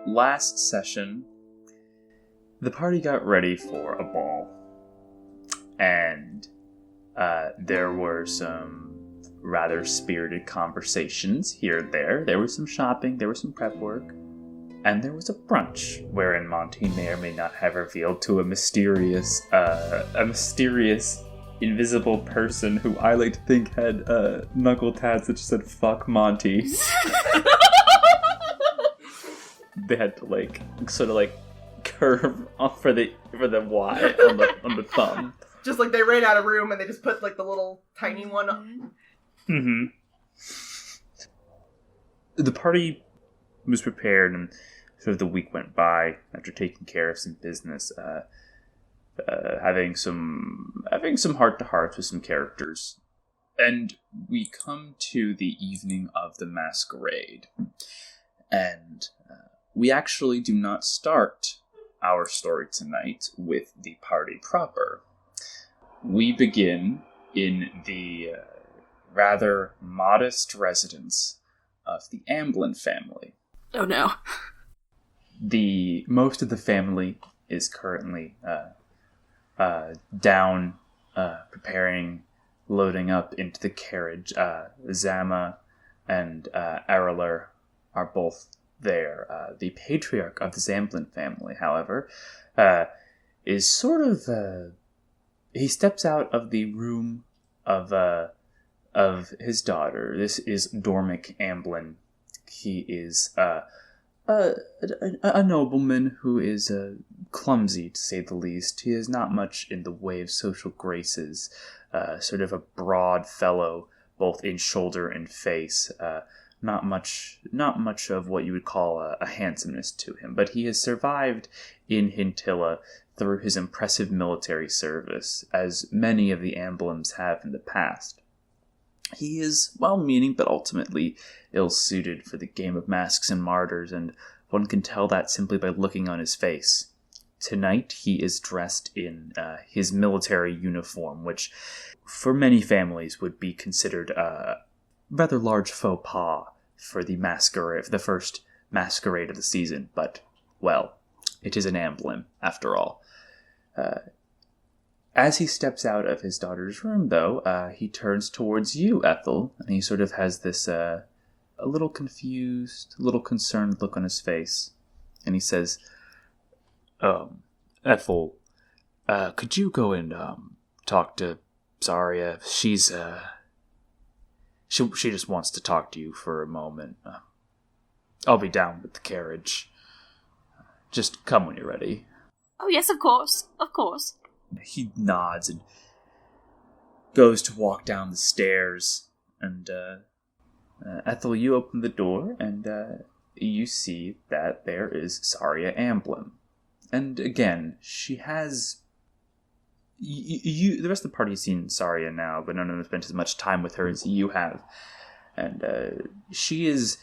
last session, the party got ready for a ball. And there were some rather spirited conversations here and there. There was some shopping, there was some prep work, and there was a brunch wherein Monty may or may not have revealed to a mysterious invisible person who I like to think had knuckle tats that just said "fuck Monty." They had to sort of curve off for the Y on the thumb. Just like they ran out of room and they just put the little tiny one on. Mm-hmm. The party was prepared, and sort of the week went by after taking care of some business, having some heart-to-hearts with some characters. And we come to the evening of the Masquerade. And we actually do not start our story tonight with the party proper. We begin in the rather modest residence of the Amblin family. Oh no. Most of the family is currently down, preparing, loading up into the carriage. Zama and Araler are both there. The patriarch of the Zamblin family, however, is sort of... he steps out of the room of his daughter. This is Dormick Amblin. He is a nobleman who is clumsy, to say the least. He is not much in the way of social graces. Sort of a broad fellow, both in shoulder and face. Not much of what you would call a handsomeness to him. But he has survived in Hintilla through his impressive military service, as many of the Amblims have in the past. He is well-meaning, but ultimately ill-suited for the game of masks and martyrs, and one can tell that simply by looking on his face. Tonight, he is dressed in his military uniform, which, for many families, would be considered a rather large faux pas for the masquerade, for the first masquerade of the season. But, well, it is an Amblin, after all. As he steps out of his daughter's room, though, he turns towards you, Ethel, and he sort of has this a little confused, a little concerned look on his face. And he says, Ethel, could you go and talk to Zarya? She's, she just wants to talk to you for a moment. I'll be down with the carriage. Just come when you're ready. Oh, yes, of course. Of course. He nods and goes to walk down the stairs. And, Ethel, you open the door, and you see that there is Zarya Amblin. And again, she has... the rest of the party has seen Zarya now, but none of them have spent as much time with her as you have. And she is...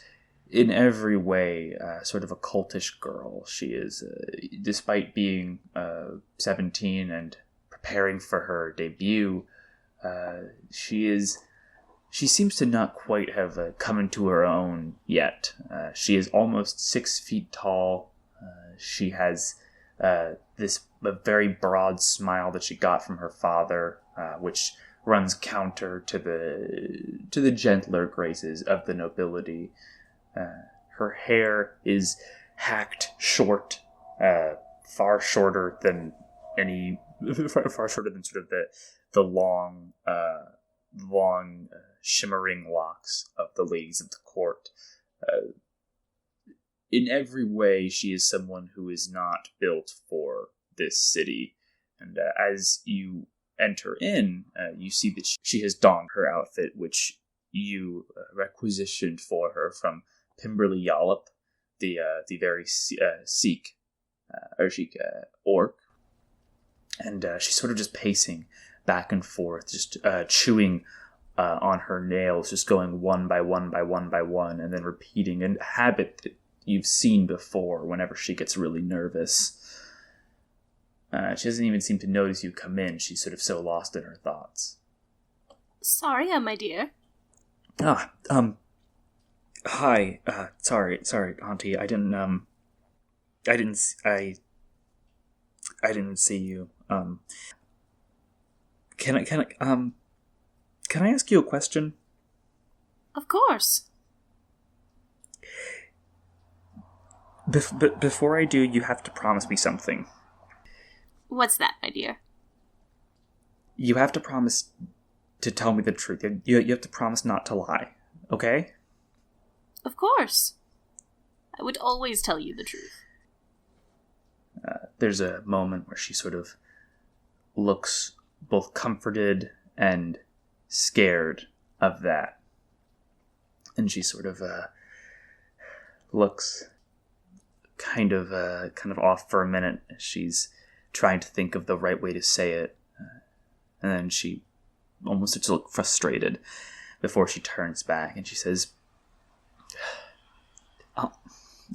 in every way, sort of a cultish girl. She is, despite being 17 and preparing for her debut, she seems to not quite have come into her own yet. She is almost 6 feet tall. She has this very broad smile that she got from her father, which runs counter to the gentler graces of the nobility. Her hair is hacked short, far shorter than sort of the long shimmering locks of the ladies of the court. In every way, she is someone who is not built for this city. And as you enter in, you see that she has donned her outfit, which you requisitioned for her from Pimberley Yollop, the very Sikh orc, and she's sort of just pacing back and forth, just chewing on her nails, just going one by one by one by one, and then repeating a habit that you've seen before whenever she gets really nervous. She doesn't even seem to notice you come in. She's sort of so lost in her thoughts. Sorry, my dear. Hi. Sorry, Auntie. I didn't, I didn't I didn't see you. Can I ask you a question? Of course. Before I do, you have to promise me something. What's that, my dear? You have to promise to tell me the truth. You have to promise not to lie, okay? Of course. I would always tell you the truth. There's a moment where she sort of looks both comforted and scared of that. And she sort of looks kind of off for a minute. She's trying to think of the right way to say it. And then she almost starts to look frustrated before she turns back and she says,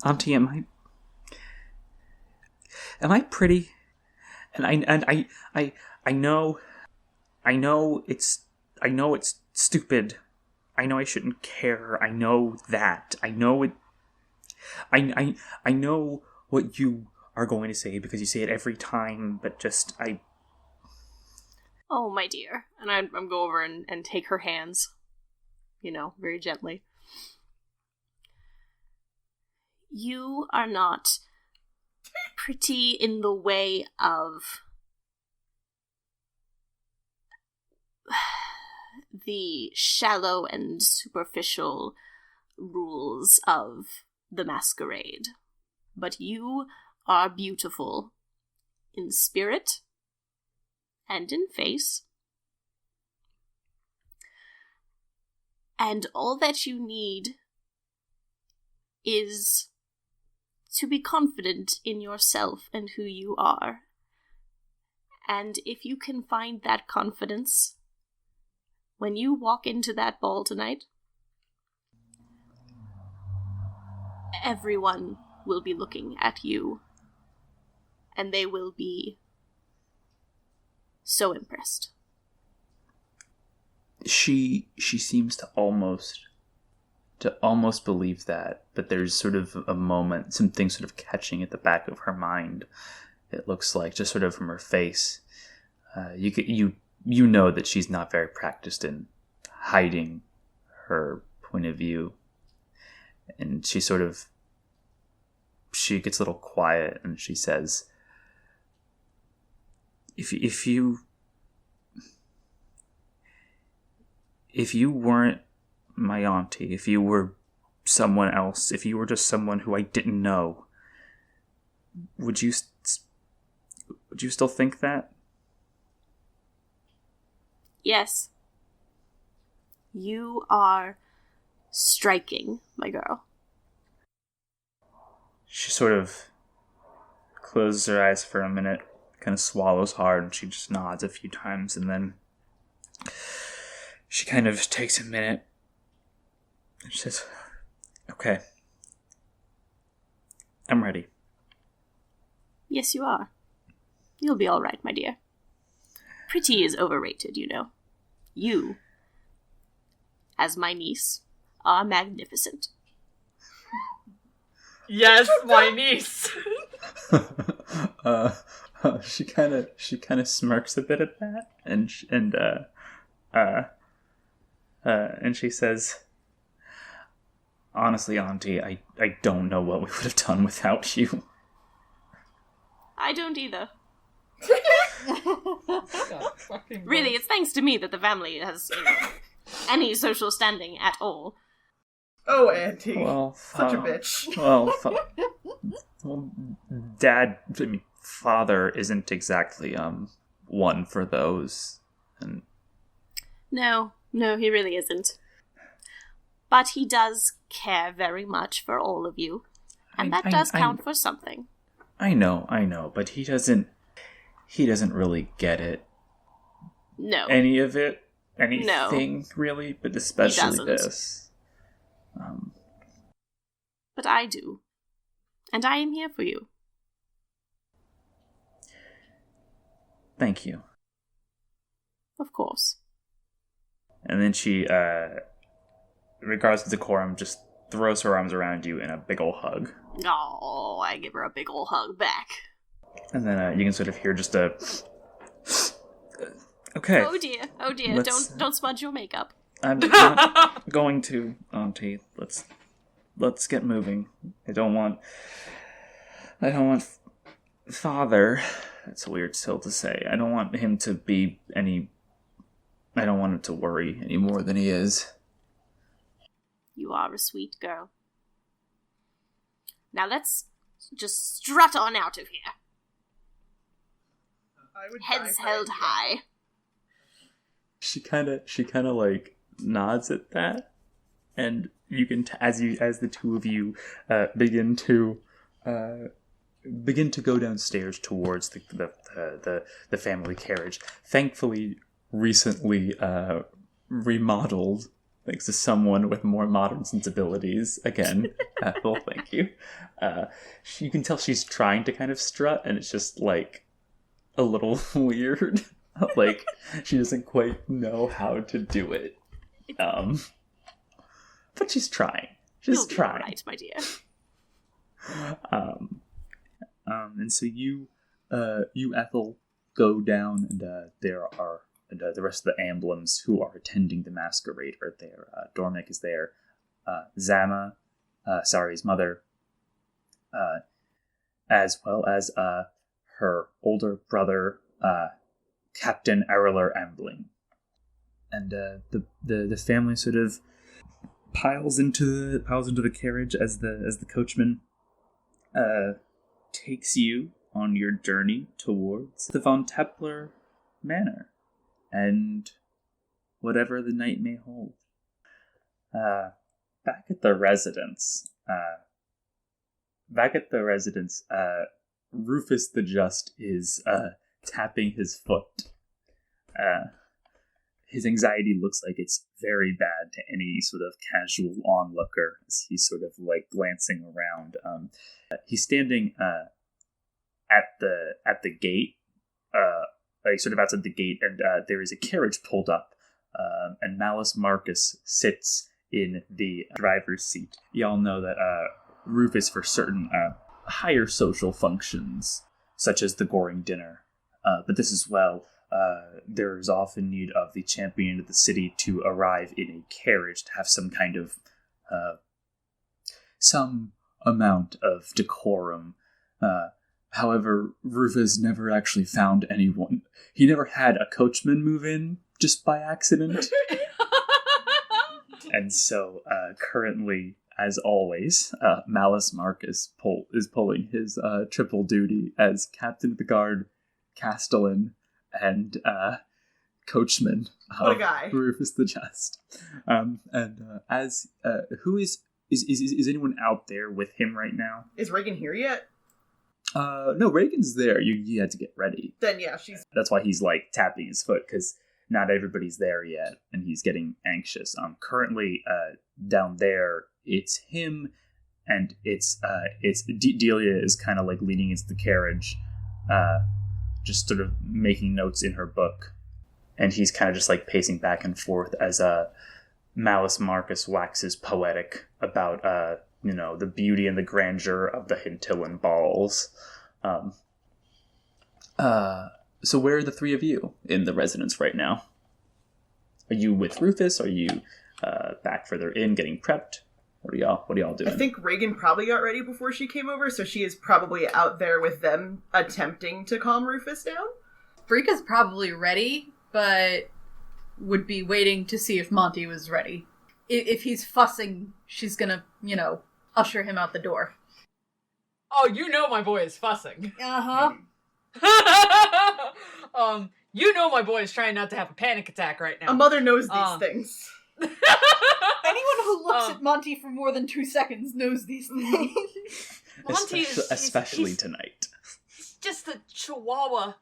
Auntie, am I pretty? And I know it's stupid. I know I shouldn't care. I know that. I know it. I know what you are going to say because you say it every time, but just Oh, my dear. And I'm go over and take her hands, very gently. You are not pretty in the way of the shallow and superficial rules of the Masquerade. But you are beautiful in spirit and in face. And all that you need is to be confident in yourself and who you are. And if you can find that confidence when you walk into that ball tonight, everyone will be looking at you, and they will be so impressed. She seems to almost believe that, but there's sort of a moment, something sort of catching at the back of her mind. It looks like, just sort of from her face, you know that she's not very practiced in hiding her point of view, and she gets a little quiet and she says, if you weren't my auntie, if you were someone else, if you were just someone who I didn't know, would you still think that? Yes. You are striking, my girl. She sort of closes her eyes for a minute, kind of swallows hard, and she just nods a few times, and then she kind of takes a minute and she says, okay, I'm ready. Yes, you are. You'll be all right, my dear. Pretty is overrated, you know. You, as my niece, are magnificent. Yes, my niece. She kind of smirks a bit at that, and she says, honestly, Auntie, I don't know what we would have done without you. I don't either. Fucking Really, it's thanks to me that the family has any social standing at all. Oh, Auntie. Well, Such a bitch. Well, Dad, Father isn't exactly one for those, and No, he really isn't. But he does care very much for all of you, and that does count for something. I know, but he doesn't really get it. No. Any of it, anything really, but especially this. But I do. And I am here for you. Thank you. Of course. And then she, regardless of decorum, just throws her arms around you in a big ol' hug. Oh, I give her a big ol' hug back. And then you can sort of hear just a... Okay. Oh dear, don't smudge your makeup. I'm not going to, Auntie. Let's get moving. I don't want Father. That's weird still to say. I don't want him to be I don't want him to worry any more than he is. You are a sweet girl. Now let's just strut on out of here. Heads held high. She kind of like nods at that, and you can as the two of you begin to go downstairs towards the family carriage. Thankfully, recently remodeled, thanks to someone with more modern sensibilities. Again, Ethel, thank you. You can tell she's trying to kind of strut, and it's just like a little weird. Like she doesn't quite know how to do it. But she's trying. She's trying. All right, my dear. And so you Ethel go down, and there are the rest of the emblems who are attending the masquerade are there. Dormick is there. Zama, his mother, as well as her older brother, Captain Erler Ambling. And the family sort of piles into the carriage as the coachman takes you on your journey towards the Von Teppler Manor and whatever the night may hold. Back at the residence, Rufus the Just is tapping his foot. His anxiety looks like it's very bad to any sort of casual onlooker as he's sort of like glancing around. He's standing at the gate, like sort of outside the gate, and there is a carriage pulled up, and Malice Marcus sits in the driver's seat. Y'all know that Rufus, for certain higher social functions, such as the Goring dinner, but this as well, there is often need of the champion of the city to arrive in a carriage to have some kind of some amount of decorum. However, Rufus never actually found anyone. He never had a coachman move in just by accident. And so, currently, as always, Malice Marcus is pulling his triple duty as captain of the guard, castellan, and coachman What a guy. Rufus the Just. As who is anyone out there with him right now? Is Reagan here yet? No, Reagan's there. You had to get ready. Then yeah, she's... That's why he's like tapping his foot, because not everybody's there yet, and he's getting anxious. Currently, down there, it's him, and it's Delia is kind of like leaning into the carriage, just sort of making notes in her book, and he's kind of just like pacing back and forth as Malice Marcus waxes poetic about the beauty and the grandeur of the Hintillan balls. So where are the three of you in the residence right now? Are you with Rufus? Are you back further in getting prepped? What are y'all doing? I think Reagan probably got ready before she came over, so she is probably out there with them attempting to calm Rufus down. Brika's probably ready, but would be waiting to see if Monty was ready. If he's fussing, she's gonna, usher him out the door. Oh, my boy is fussing. Uh-huh. My boy is trying not to have a panic attack right now. A mother knows these things. Anyone who looks at Monty for more than 2 seconds knows these things. Monty especially he's tonight. He's just a chihuahua.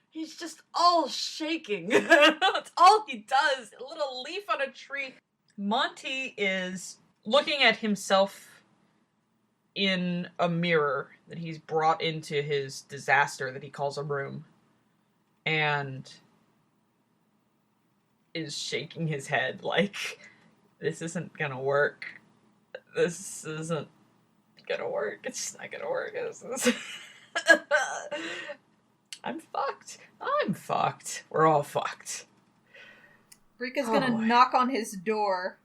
He's just all shaking. That's all he does. A little leaf on a tree. Monty is looking at himself in a mirror that he's brought into his disaster that he calls a room, and is shaking his head like, this isn't gonna work. This isn't gonna work. It's not gonna work. I'm fucked. We're all fucked. Rika's gonna knock on his door.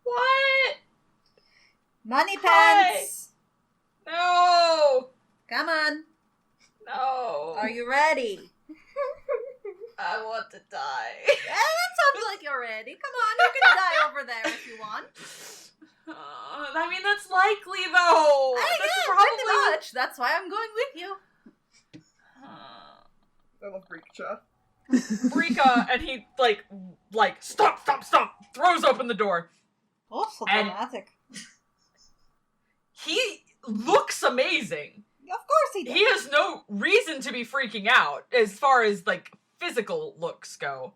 What? Money pants! No! Come on. No. Are you ready? I want to die. Yeah, that sounds like you're ready. Come on, you can die over there if you want. I mean, that's likely, though. That's pretty much. That's why I'm going with you. I love Breacha. Brika, and he, stop, throws open the door. Oh, so And- dramatic. He looks amazing. Of course he does. He has no reason to be freaking out as far as, physical looks go.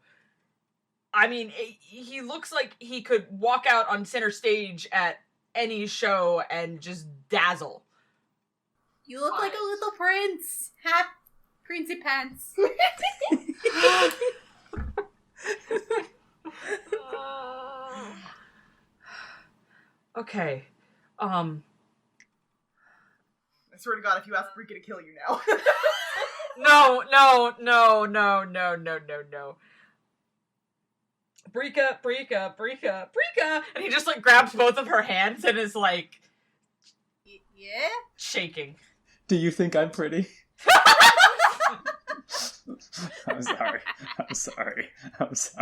I mean, he looks like he could walk out on center stage at any show and just dazzle. You look like a little prince. Ha! Princey pants. Okay. I swear to God, if you ask Brika to kill you now. No. Brika, and he just grabs both of her hands and is Yeah? shaking. Do you think I'm pretty? I'm sorry. Just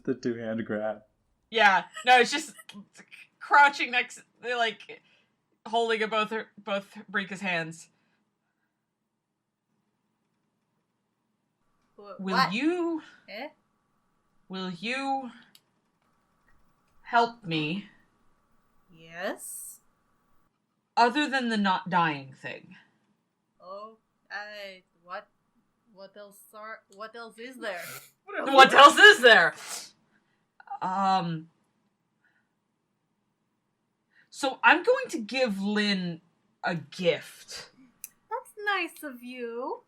the two-hand grab. Yeah, no, it's just crouching next, holding both Brika's hands. What? Will you help me Yes? other than the not dying thing? Oh, what else is there? What else is there? So I'm going to give Lynn a gift. That's nice of you.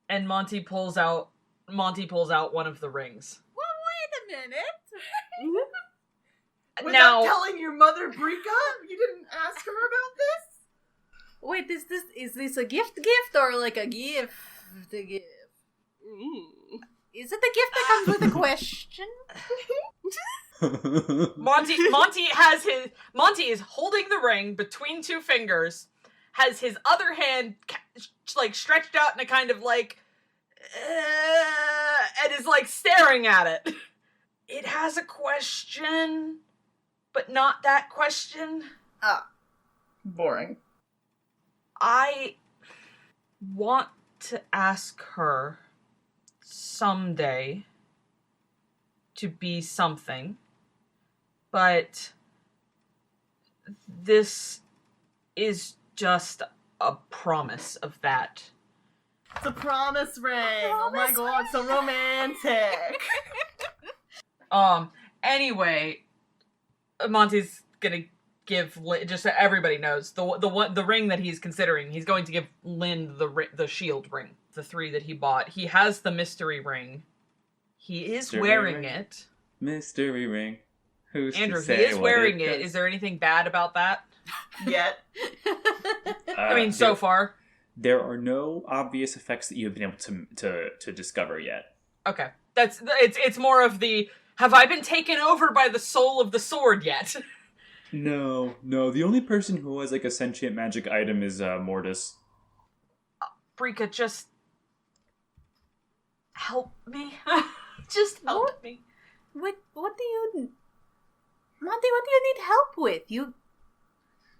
And Monty pulls out one of the rings. Well, wait a minute. Without telling your mother, Brika? You didn't ask her about this? Wait, is this a gift or a gift? The gift. Is it the gift that comes with a question? Monty is holding the ring between two fingers, has his other hand stretched out in a kind of and is staring at it. It has a question, but not that question. Boring. I want to ask her someday to be something, but this is just a promise of that. It's a promise ring. Oh my God, so romantic. Anyway, Monty's gonna give Lynn, just so everybody knows, the ring that he's considering, he's going to give Lynn the shield ring, the 3 that he bought. He has the mystery ring. He is wearing it. Mystery ring. Who's Andrew, to say he is wearing it. does? Is there anything bad about that? Yet. So far. There are no obvious effects that you have been able to discover yet. Okay. It's more of the, have I been taken over by the soul of the sword yet? No. The only person who has a sentient magic item is Mortis. Brika, just help me. Just help me. Monty, what do you need help with?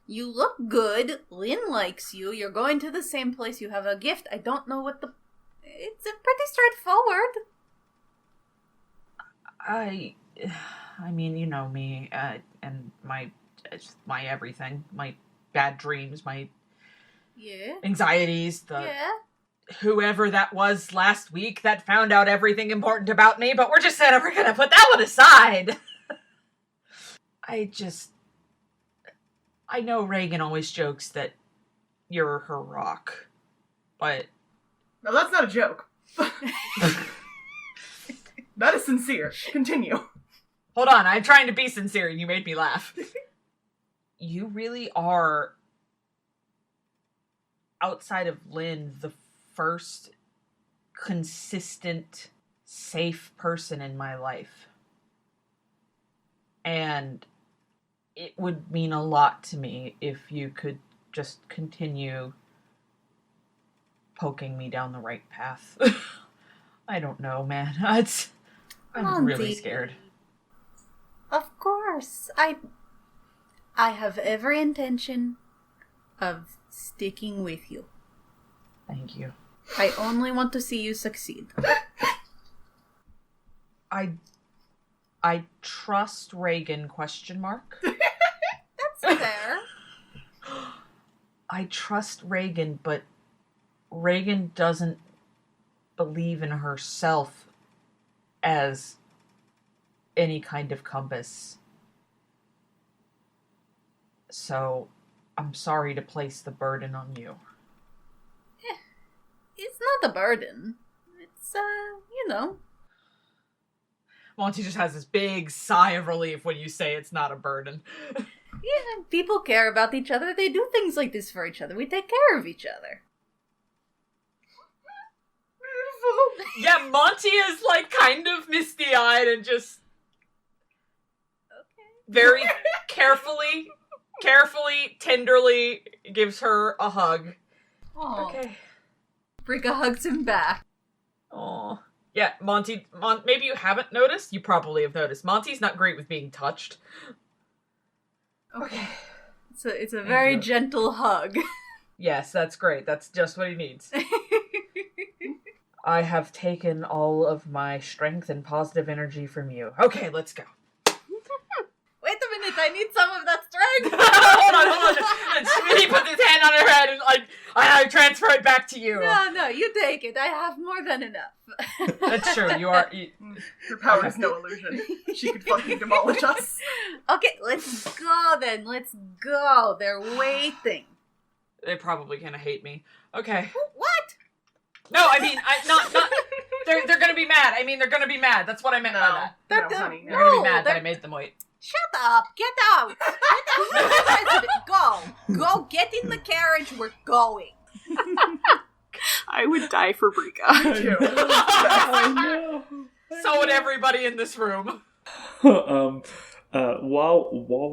You look good. Lynn likes you. You're going to the same place. You have a gift. I don't know it's pretty straightforward. I mean, you know me, and my everything, my bad dreams, my anxieties, whoever that was last week that found out everything important about me, but we're gonna put that one aside. I know Reagan always jokes that you're her rock, but... No, that's not a joke. That is sincere. Continue. Hold on, I'm trying to be sincere and you made me laugh. You really are, outside of Lynn, the first consistent, safe person in my life. And it would mean a lot to me if you could just continue poking me down the right path. I don't know, man. I'm really scared. Of course. I have every intention of sticking with you. Thank you. I only want to see you succeed. I trust Reagan, ? That's fair. I trust Reagan, but Reagan doesn't believe in herself as any kind of compass. So, I'm sorry to place the burden on you. It's not a burden. It's, you know. Monty just has this big sigh of relief when you say it's not a burden. Yeah, people care about each other. They do things like this for each other. We take care of each other. Yeah, Monty is like kind of misty-eyed and just very carefully, tenderly gives her a hug. Aww. Okay. Rika hugs him back. Aw. Yeah, Monty, maybe you haven't noticed? You probably have noticed. Monty's not great with being touched. Okay. It's a very gentle hug. Yes, that's great. That's just what he needs. I have taken all of my strength and positive energy from you. Okay, let's go. Wait a minute, I need some of that strength. hold on. And he puts his hand on her head and I transfer it back to you. No, you take it. I have more than enough. That's true. You are. Her power is no illusion. She could fucking demolish us. Okay, let's go then. Let's go. They're waiting. They probably gonna hate me. Okay. What? No, I mean, not. They're gonna be mad. I mean, they're gonna be mad. That's what I meant by that. No, honey. They're gonna be mad that I made them wait. Shut up! Get out! Go! Get in the carriage. We're going. I would die for Brika. I know. So would everybody in this room. While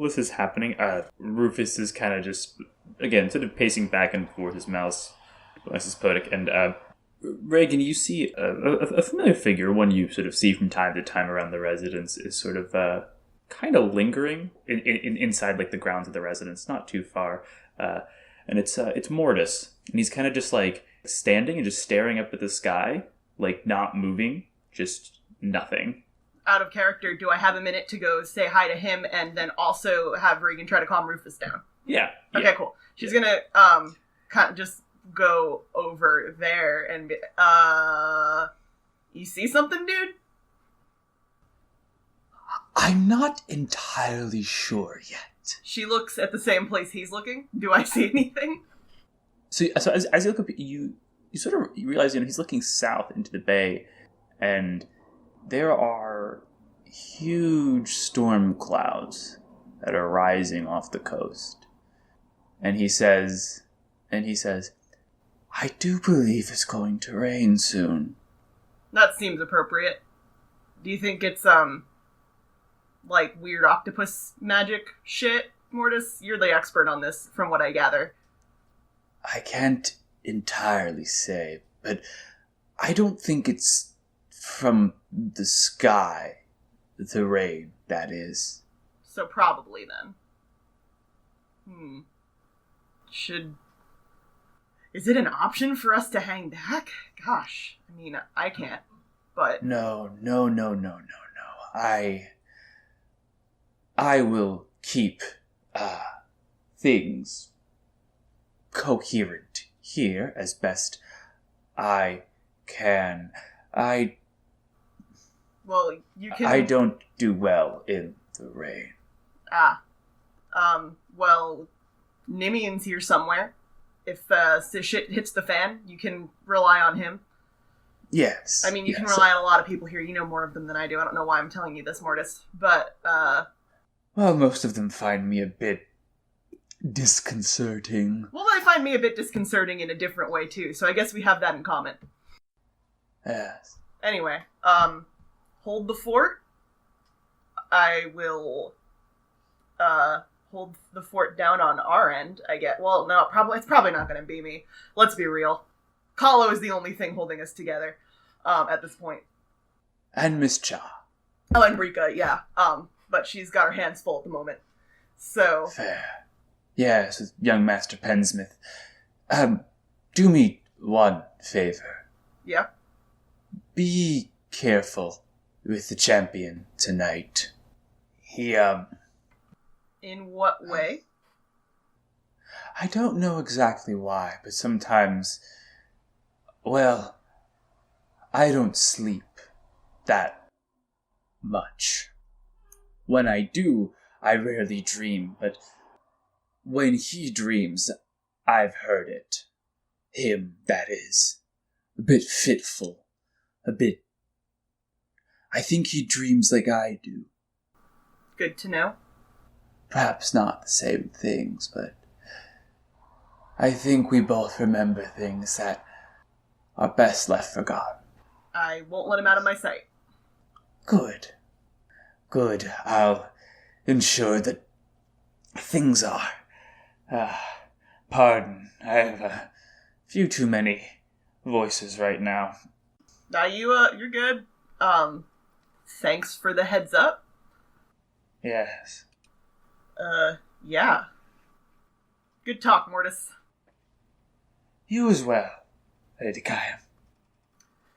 this is happening, Rufus is kind of just, again, sort of pacing back and forth, his mouse, Mrs. Potic, and Reagan, you see a familiar figure, one you sort of see from time to time around the residence, is sort of kind of lingering inside like the grounds of the residence, not too far, and it's Mortis, and he's kind of just like standing and just staring up at the sky, like not moving, just nothing. Out of character, do I have a minute to go say hi to him and then also have Regan try to calm Rufus down? Yeah. Okay, cool. She's gonna kind of just go over there and be, you see something, dude? I'm not entirely sure yet. She looks at the same place he's looking. Do I see anything? So as you look up, you sort of realize, he's looking south into the bay, and there are huge storm clouds that are rising off the coast. And he says, I do believe it's going to rain soon. That seems appropriate. Do you think it's, like weird octopus magic shit, Mortis? You're the expert on this, from what I gather. I can't entirely say, but I don't think it's from the sky, the rain, that is. So probably then. Is it an option for us to hang back? Gosh, I mean, I can't, but... No. I will keep, things coherent here as best I can. Well, you can... I don't do well in the rain. Well, Nimian's here somewhere. If shit hits the fan, you can rely on him. Yes. I mean, you can yes. rely on a lot of people here. You know more of them than I do. I don't know why I'm telling you this, Mortis. But, Well, most of them find me a bit disconcerting. well, they find me a bit disconcerting in a different way, too. So I guess we have that in common. Yes. Anyway, hold the fort. I will, hold the fort down on our end, I guess. Well, no, it's probably not going to be me. Let's be real. Kahlo is the only thing holding us together, at this point. And Miss Cha. Oh, and Rika, yeah. But she's got her hands full at the moment. So, Fair. Yes, with young Master Pensmith. Do me one favor. yeah. Be careful with the champion tonight. He, In what way? I don't know exactly why, but sometimes, well, I don't sleep that much. When I do, I rarely dream, but when he dreams, I've heard it. Him, that is. A bit fitful. A bit... I think he dreams like I do. Good to know. Perhaps not the same things, but I think we both remember things that are best left forgotten. I won't let him out of my sight. Good. Good. I'll ensure that things are. Pardon, I have a few too many voices right now. Now you're good. Thanks for the heads up. Yes. Yeah. Good talk, Mortis. You as well, Lady Kaya.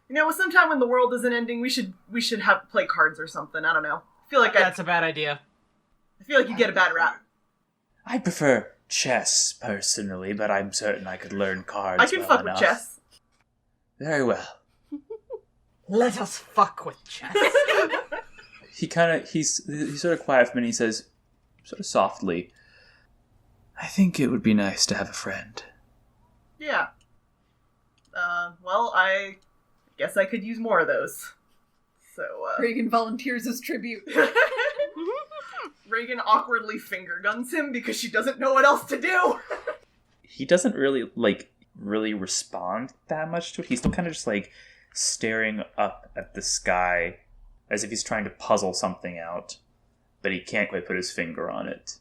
You know, sometime when the world isn't ending, we should have play cards or something. I don't know. I feel like That's a bad idea. I feel like you get a bad rap. I prefer chess, personally, but I'm certain I could learn cards I can well fuck enough. with chess. Very well. Let us fuck with chess. He's sort of quiet for a minute. He says, sort of softly, I think it would be nice to have a friend. Yeah. Well, I guess I could use more of those. So, Reagan volunteers as tribute. Reagan awkwardly finger guns him because she doesn't know what else to do. He doesn't really respond that much to it. He's still kind of just staring up at the sky as if he's trying to puzzle something out, but he can't quite put his finger on it.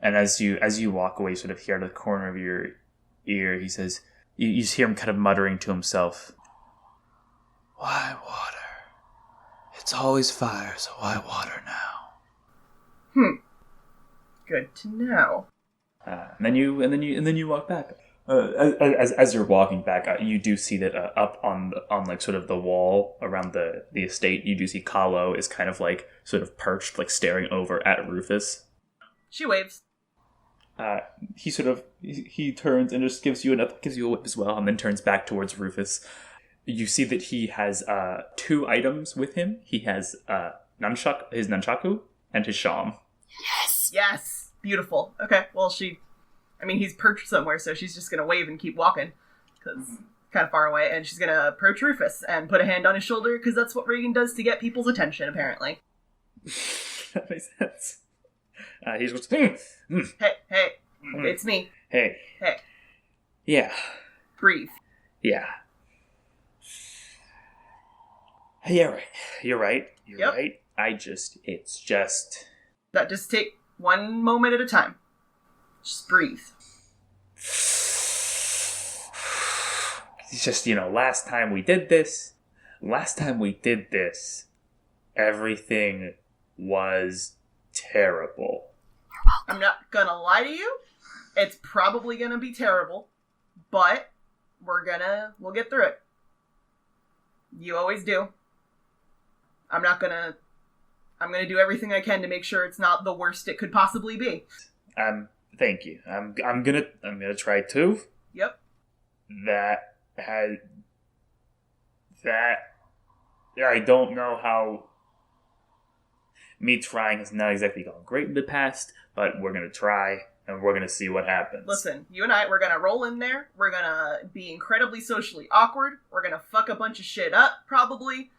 And as you walk away, sort of here out of the corner of your ear, he says, you just hear him kind of muttering to himself, "Why water? It's always fire, so why water now?" Good to know. And then you walk back. As you're walking back, you do see that up on sort of the wall around the estate, you do see Kahlo is kind of sort of perched, staring over at Rufus. She waves. He turns and just gives you a whip as well, and then turns back towards Rufus. You see that he has 2 items with him. He has his nunchaku and his sham. Yes. Beautiful. Okay. Well, he's perched somewhere, so she's just gonna wave and keep walking because kind of far away, and she's gonna approach Rufus and put a hand on his shoulder because that's what Reagan does to get people's attention, apparently. That makes sense. He just goes, Hey, it's me. Hey. Yeah. Breathe. Yeah. You're right. You're Yep. right. It's just... That just take one moment at a time. Just breathe. It's just, last time we did this, everything was terrible. I'm not gonna lie to you. It's probably gonna be terrible, but we'll get through it. You always do. I'm gonna do everything I can to make sure it's not the worst it could possibly be. Thank you. I'm gonna try too. Yep. I don't know how me trying has not exactly gone great in the past, but we're gonna try, and we're gonna see what happens. Listen, you and we're gonna roll in there. We're gonna be incredibly socially awkward. We're gonna fuck a bunch of shit up, probably.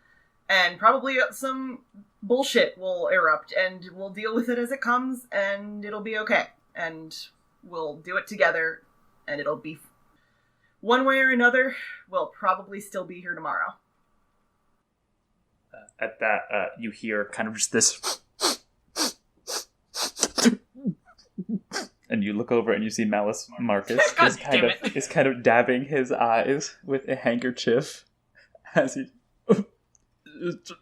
And probably some bullshit will erupt, and we'll deal with it as it comes, and it'll be okay. And we'll do it together, and it'll be... One way or another, we'll probably still be here tomorrow. At that, you hear kind of just this... And you look over and you see Malice Marcus is kind of dabbing his eyes with a handkerchief as he...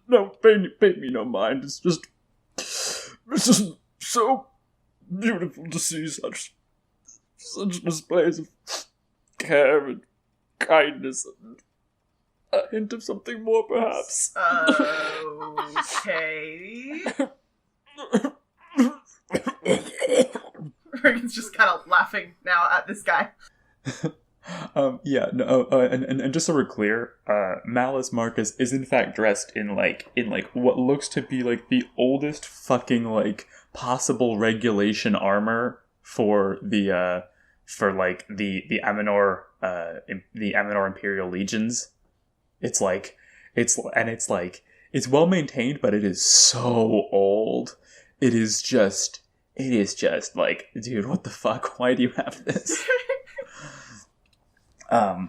No, pay me no mind. It's just so beautiful to see such displays of care and kindness and a hint of something more, perhaps. Okay. Reagan's just kind of laughing now at this guy. And just so we're clear, Malice Marcus is in fact dressed in what looks to be like the oldest fucking like possible regulation armor for the Amanor Imperial Legions. It's well maintained, but it is so old. It is just like, dude, what the fuck? Why do you have this? At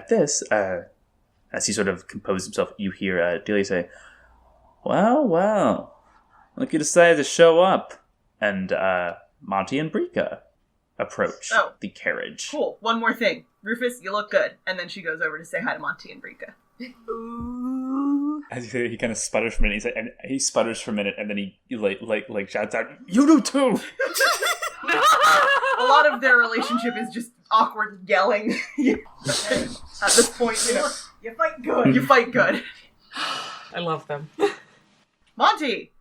this, as he sort of composes himself, you hear Delia say, well, look, you decided to show up. And Monty and Brika approach the carriage. Cool. One more thing. Rufus, you look good. And then she goes over to say hi to Monty and Brika. Ooh. As he kind of sputters for a minute, he sputters for a minute, and then he like shouts out, "You do too!" A lot of their relationship is just awkward yelling. At this point, you fight good. You fight good. I love them. Monty,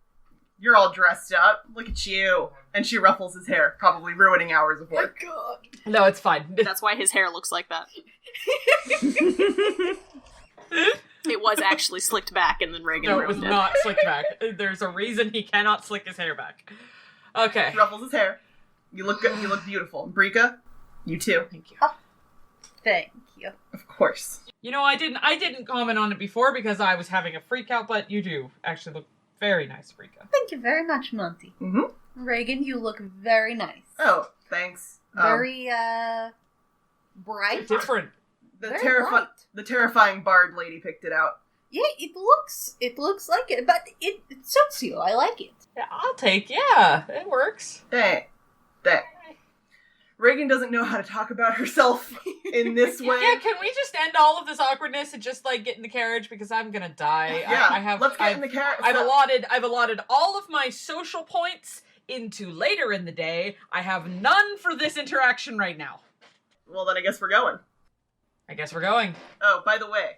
you're all dressed up. Look at you. And she ruffles his hair, probably ruining hours of work. My God. No, it's fine. That's why his hair looks like that. It was actually slicked back, and then Reagan No, it was ruined not slicked back. There's a reason he cannot slick his hair back. Okay. Ruffles his hair. You look good. You look beautiful. Brika, you too. Thank you. Thank you. Of course. You know, I didn't comment on it before because I was having a freak out, but you do actually look very nice, Brika. Thank you very much, Monty. Mm-hmm. Reagan, you look very nice. Oh, thanks. Very, bright. Different. The terrifying bard lady picked it out. Yeah, it looks like it, but it suits you. I like it. Yeah, I'll take. Yeah, it works. Dang. Reagan doesn't know how to talk about herself in this way. Yeah, can we just end all of this awkwardness and just get in the carriage because I'm gonna die? Yeah, let's get in the carriage. I've allotted all of my social points into later in the day. I have none for this interaction right now. Well, then I guess we're going. Oh, by the way,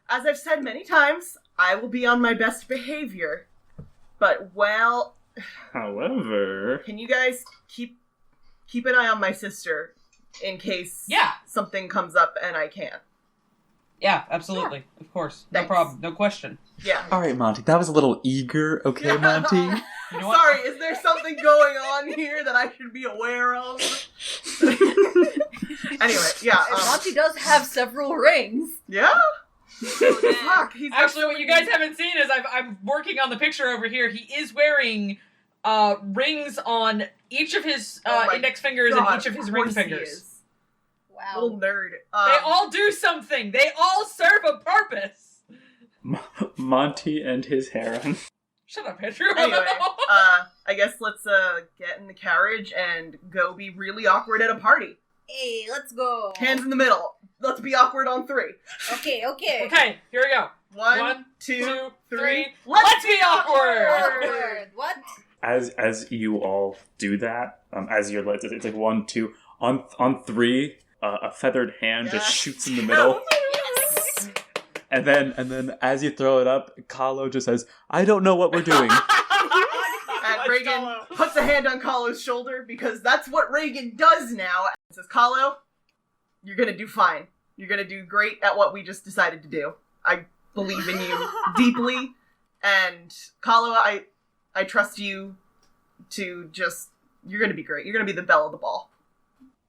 as I've said many times, I will be on my best behavior. But, however, can you guys keep an eye on my sister in case something comes up and I can't? Yeah, absolutely. Yeah. Of course. No problem. No question. Yeah. All right, Monty. That was a little eager, okay, Monty? You know Sorry, is there something going on here that I should be aware of? Anyway, yeah. Monty does have several rings. Yeah? Fuck, actually, what you guys haven't seen is I'm working on the picture over here. He is wearing rings on each of his index fingers and each of his ring fingers. Wow. Little nerd. They all do something. They all serve a purpose. Monty and his harem. Shut up, Andrew. Anyway, I guess let's get in the carriage and go be really awkward at a party. Hey, let's go. Hands in the middle. Let's be awkward on 3. Okay. Okay, here we go. 1, 2, 3. Let's be awkward. What? As you all do that, as you're it's like 1, 2, on 3, a feathered hand just shoots in the middle. Yes! And then as you throw it up, Kahlo just says, "I don't know what we're doing." And Reagan puts a hand on Kahlo's shoulder because that's what Reagan does now. And says, "Kahlo, you're gonna do fine. You're gonna do great at what we just decided to do. I believe in you deeply. And Kahlo, I trust you to just... You're going to be great. You're going to be the belle of the ball.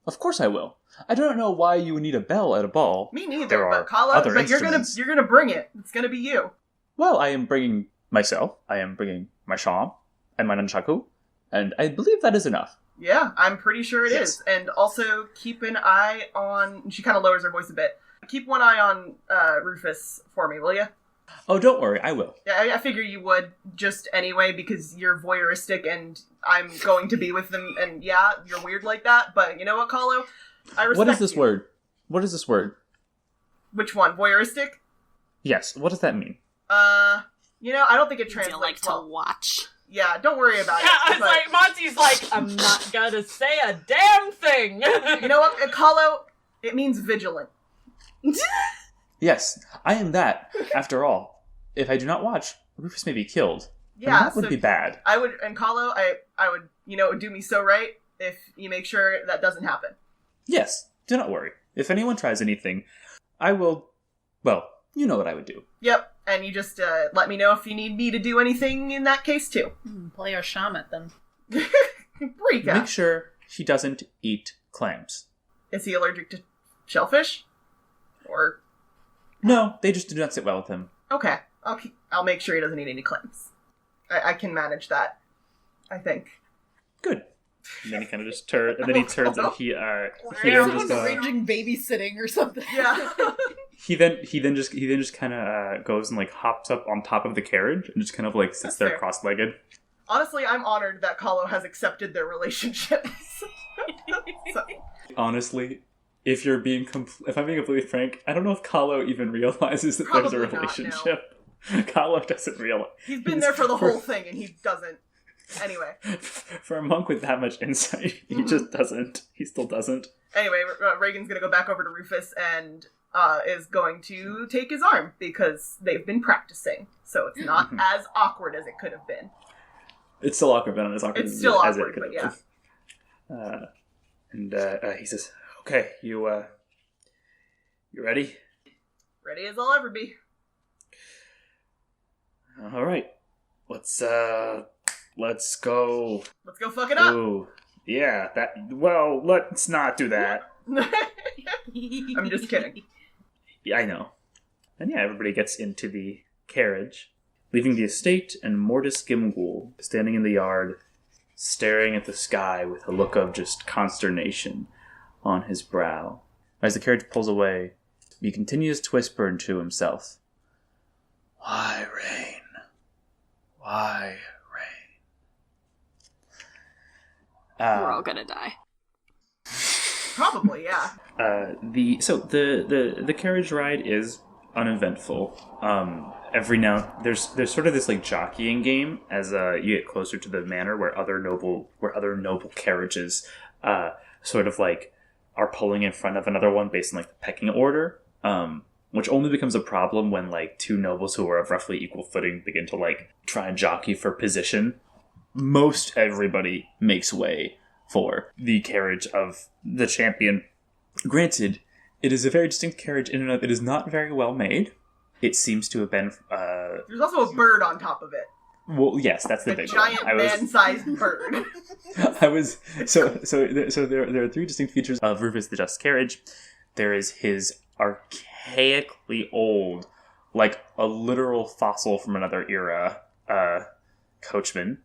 Of course I will. I don't know why you would need a bell at a ball. Me neither, There but are Kala, other but you're instruments. gonna bring it. It's gonna be you. Well, I am bringing myself, I am bringing my sham, and my nunchaku, and I believe that is enough. Yeah, I'm pretty sure it Yes. is. And also keep an eye on... She kind of lowers her voice a bit. Keep one eye on Rufus for me, will you? Oh, don't worry, I will. Yeah, I figure you would, just anyway, because you're voyeuristic and I'm going to be with them, and yeah, you're weird like that, but you know what, Kahlo? I respect What is this you. word? What is this word? Which one? Voyeuristic? Yes, what does that mean? I don't think it Do translates you like to well. watch? Yeah, don't worry about Yeah, it. it's like, Monty's like, I'm not gonna say a damn thing. You know what, Kahlo? It means vigilant. Yes, I am that, after all. If I do not watch, Rufus may be killed. And Yeah, that would so be bad. I would, and Kahlo, I would, it would do me so right if you make sure that doesn't happen. Yes, do not worry. If anyone tries anything, I will... Well, you know what I would do. Yep, and you just let me know if you need me to do anything in that case, too. Play our shaman then. Rika. Make sure she doesn't eat clams. Is he allergic to shellfish? Or... No, they just do not sit well with him. Okay, I'll make sure he doesn't eat any clams. I can manage that, I think. Good. And then he kind of just turns, and then he turns and he Someone then just arranging babysitting or something. Yeah. he then just kind of goes and like hops up on top of the carriage and just kind of like sits That's there fair. cross-legged. Honestly, I'm honored that Kahlo has accepted their relationship. So, Honestly, if I'm being completely frank, I don't know if Kahlo even realizes that there's a Probably not, no. relationship. Kahlo doesn't realize. he's been there for the whole thing, and he doesn't. Anyway. For a monk with that much insight, he just doesn't. He still doesn't. Anyway, Reagan's gonna go back over to Rufus and is going to take his arm, because they've been practicing. So it's not as awkward as it could have been. It's still awkward, but not as awkward It's as still as awkward, it could but have been. And he says, "Okay, you ready? Ready as I'll ever be. All right. Let's go. Let's go fuck it up! Ooh, yeah. Well, let's not do that. I'm just kidding. Yeah, I know. And yeah, everybody gets into the carriage, leaving the estate and Mortis Gimghoul standing in the yard, staring at the sky with a look of just consternation on his brow. As the carriage pulls away, he continues to whisper into himself, "Why rain? Why rain?" We're all gonna die. Probably, yeah. The carriage ride is uneventful. Every now there's sort of this like jockeying game as you get closer to the manor where other noble carriages sort of like are pulling in front of another one based on like the pecking order. Which only becomes a problem when like two nobles who are of roughly equal footing begin to like try and jockey for position. Most everybody makes way for the carriage of the champion. Granted, it is a very distinct carriage in and of it is not very well made. It seems to have been There's also a bird on top of it. well, yes, that's the A big giant one. man-sized bird. There are three distinct features of Rufus the Just Carriage. There is his archaically old, like a literal fossil from another era, coachman.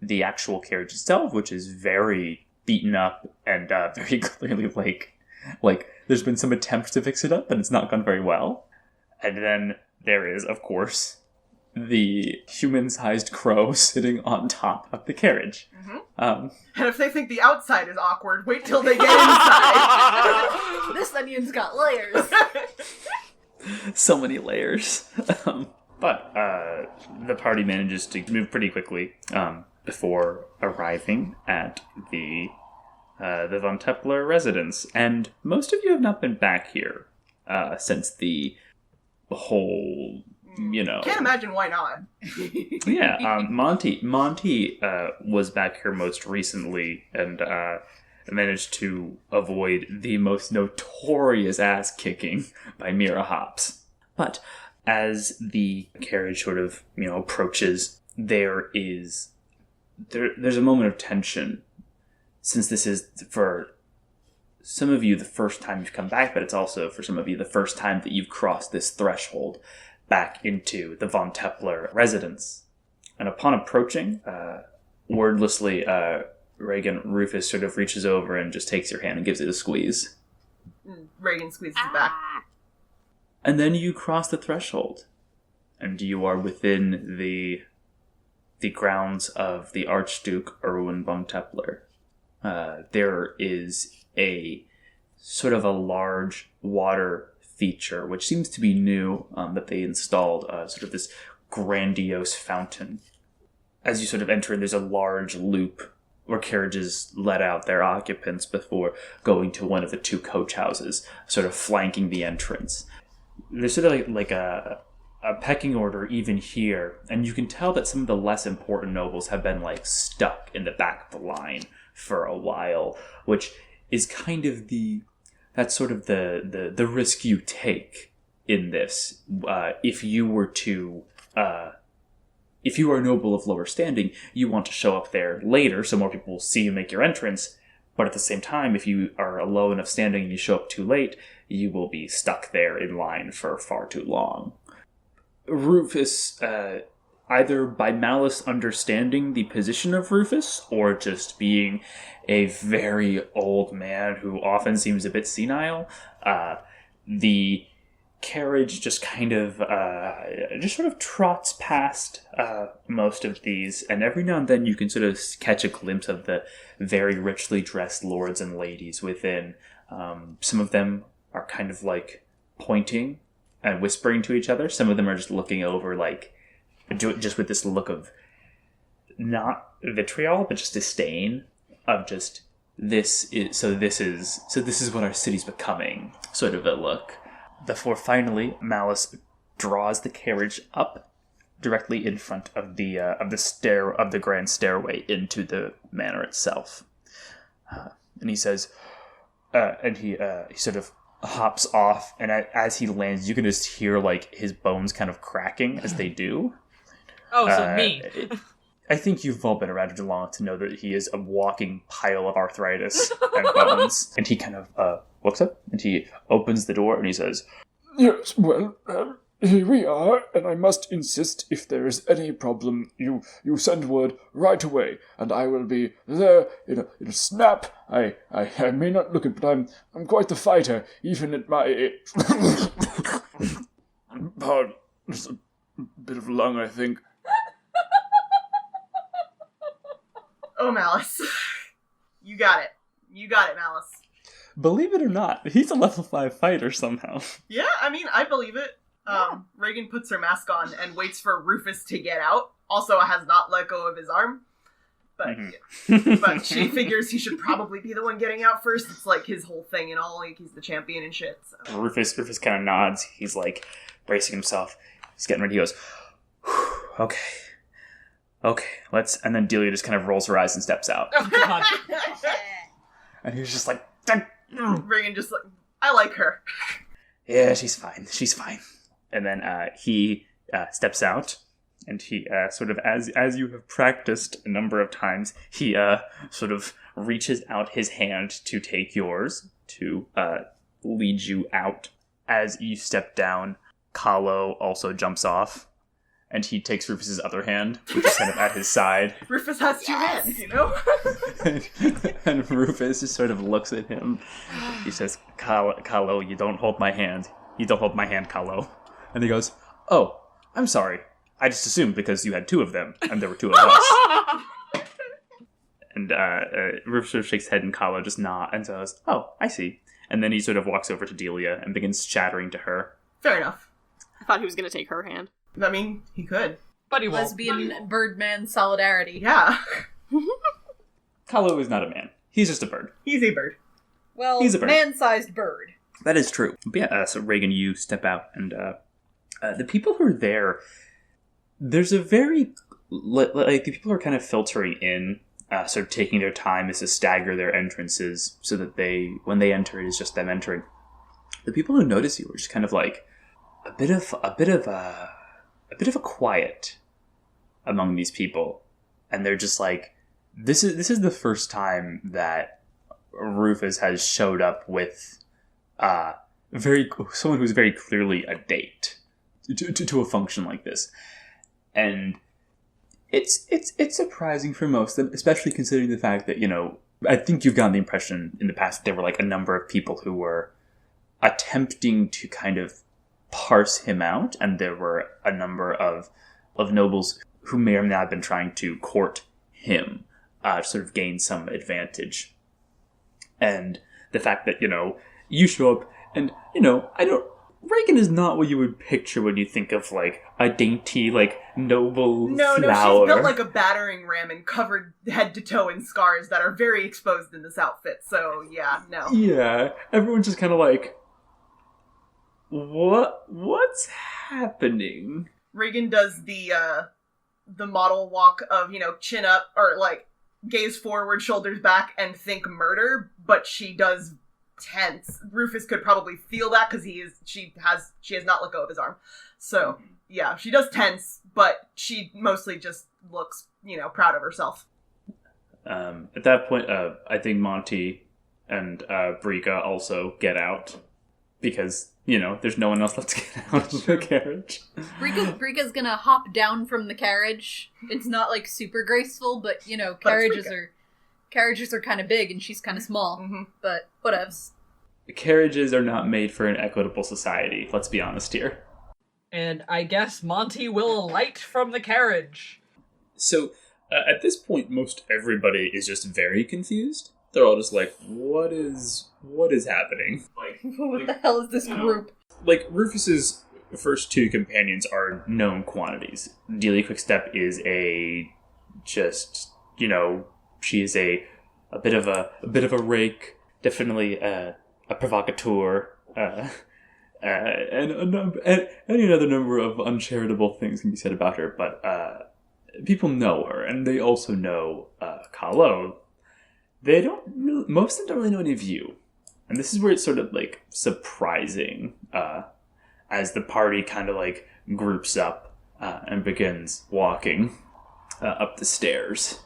The actual carriage itself, which is very beaten up and very clearly like there's been some attempts to fix it up, but it's not gone very well. And then there is, of course, the human-sized crow sitting on top of the carriage. And if they think the outside is awkward, wait till they get inside. This onion's got layers. So many layers. But the party manages to move pretty quickly before arriving at the Von Teppler residence. And most of you have not been back here since the whole, Can't imagine why not. Yeah, Monty was back here most recently and managed to avoid the most notorious ass kicking by Mira Hops. But as the carriage sort of, approaches, there is there's a moment of tension, since this is, for some of you, the first time you've come back, but it's also, for some of you, the first time that you've crossed this threshold back into the von Teppler residence. And upon approaching, wordlessly, Reagan, Rufus sort of reaches over and just takes your hand and gives it a squeeze. Reagan squeezes it back. And then you cross the threshold, and you are within the grounds of the Archduke Erwin von Teppler. There is a sort of a large water feature, which seems to be new, that they installed, sort of this grandiose fountain. As you sort of enter in, there's a large loop where carriages let out their occupants before going to one of the two coach houses, sort of flanking the entrance. There's sort of like a pecking order even here, and you can tell that some of the less important nobles have been like stuck in the back of the line for a while, which is kind of that's sort of the risk you take in this. If you are a noble of lower standing, you want to show up there later so more people will see you make your entrance. But at the same time, if you are a low enough standing and you show up too late, you will be stuck there in line for far too long. Rufus, either by malice understanding the position of Rufus, or just being a very old man who often seems a bit senile, the carriage just kind of just sort of trots past most of these, and every now and then you can sort of catch a glimpse of the very richly dressed lords and ladies within. Some of them are kind of like pointing and whispering to each other. Some of them are just looking over, like just with this look of not vitriol but just disdain, of just this is what our city's becoming, sort of a look. Before finally Malice draws the carriage up directly in front of the grand stairway into the manor itself, and he says, and he sort of hops off, and as he lands, you can just hear like his bones kind of cracking as they do. Oh, so me. I think you've all been around him long enough to know that he is a walking pile of arthritis and bones. And he kind of looks up, and he opens the door, and he says, "Yes, well, here we are, and I must insist, if there is any problem, you send word right away, and I will be there in a snap. I may not look it, but I'm quite the fighter, even at my age." Pardon, just a bit of lung, I think. Oh, Malice. You got it. You got it, Malice. believe it or not, he's a level 5 fighter somehow. Yeah, I mean, I believe it. Reagan puts her mask on and waits for Rufus to get out. Also has not let go of his arm. But but she figures he should probably be the one getting out first. It's like his whole thing and all, like he's the champion and shit. So. Rufus kind of nods. He's like bracing himself. He's getting ready. He goes, okay, let's. And then Delia just kind of rolls her eyes and steps out. Oh, God. And he's just like, Reagan just like, I like her. Yeah, she's fine. And then he steps out. And he sort of, as you have practiced a number of times, he sort of reaches out his hand to take yours, to lead you out. As you step down, Kahlo also jumps off, and he takes Rufus's other hand, which is kind of at his side. Rufus has two hands, you know? And Rufus just sort of looks at him. He says, Kahlo, you don't hold my hand. You don't hold my hand, Kahlo. And he goes, oh, I'm sorry. I just assumed because you had two of them, and there were two of us. And Rufus sort of shakes his head, and Kahlo just nods, and says, oh, I see. And then he sort of walks over to Delia and begins chattering to her. Fair enough. I thought he was going to take her hand. I mean, he could. But he won't. Lesbian Birdman solidarity. Yeah. Kahlo is not a man. He's just a bird. He's a bird. Well, He's a bird. man-sized bird. That is true. But yeah, so Reagan, you step out, and the people who are there, there's a very, like, the people are kind of filtering in, sort of taking their time as to stagger their entrances so that when they enter, it is just them entering. The people who notice you are just kind of like a bit of a quiet among these people. and they're just like, this is the first time that Rufus has showed up with someone who's very clearly a date to a function like this, and it's surprising for most of them, especially considering the fact that, I think you've gotten the impression in the past that there were like a number of people who were attempting to kind of parse him out, and there were a number of nobles who may or may not have been trying to court him, sort of gain some advantage. And the fact that, you show up and, Reagan is not what you would picture when you think of, like, a dainty, like, noble No, flower. she's built like a battering ram and covered head to toe in scars that are very exposed in this outfit, so, yeah, no. Yeah, everyone's just kind of like, what's happening? Reagan does the model walk of, chin up, or, like, gaze forward, shoulders back, and think murder, but she does tense. Rufus could probably feel that because she has not let go of his arm. So, yeah, she does tense, but she mostly just looks, proud of herself. At that point, I think Monty and Brika also get out because, there's no one else left to get out of the carriage. Brika's gonna hop down from the carriage. It's not, like, super graceful, but, carriages are kind of big and she's kind of small. Mm-hmm. But whatevs. Carriages are not made for an equitable society, let's be honest here. And I guess Monty will alight from the carriage. So, at this point, most everybody is just very confused. They're all just like, what is happening? Like, What the hell is this group? Like, Rufus's first two companions are known quantities. Delia Quickstep is she is a bit of a rake, definitely a provocateur, and any other number of uncharitable things can be said about her. But people know her, and they also know Kahlo. Most of them don't really know any of you, and this is where it's sort of like surprising as the party kind of like groups up and begins walking up the stairs.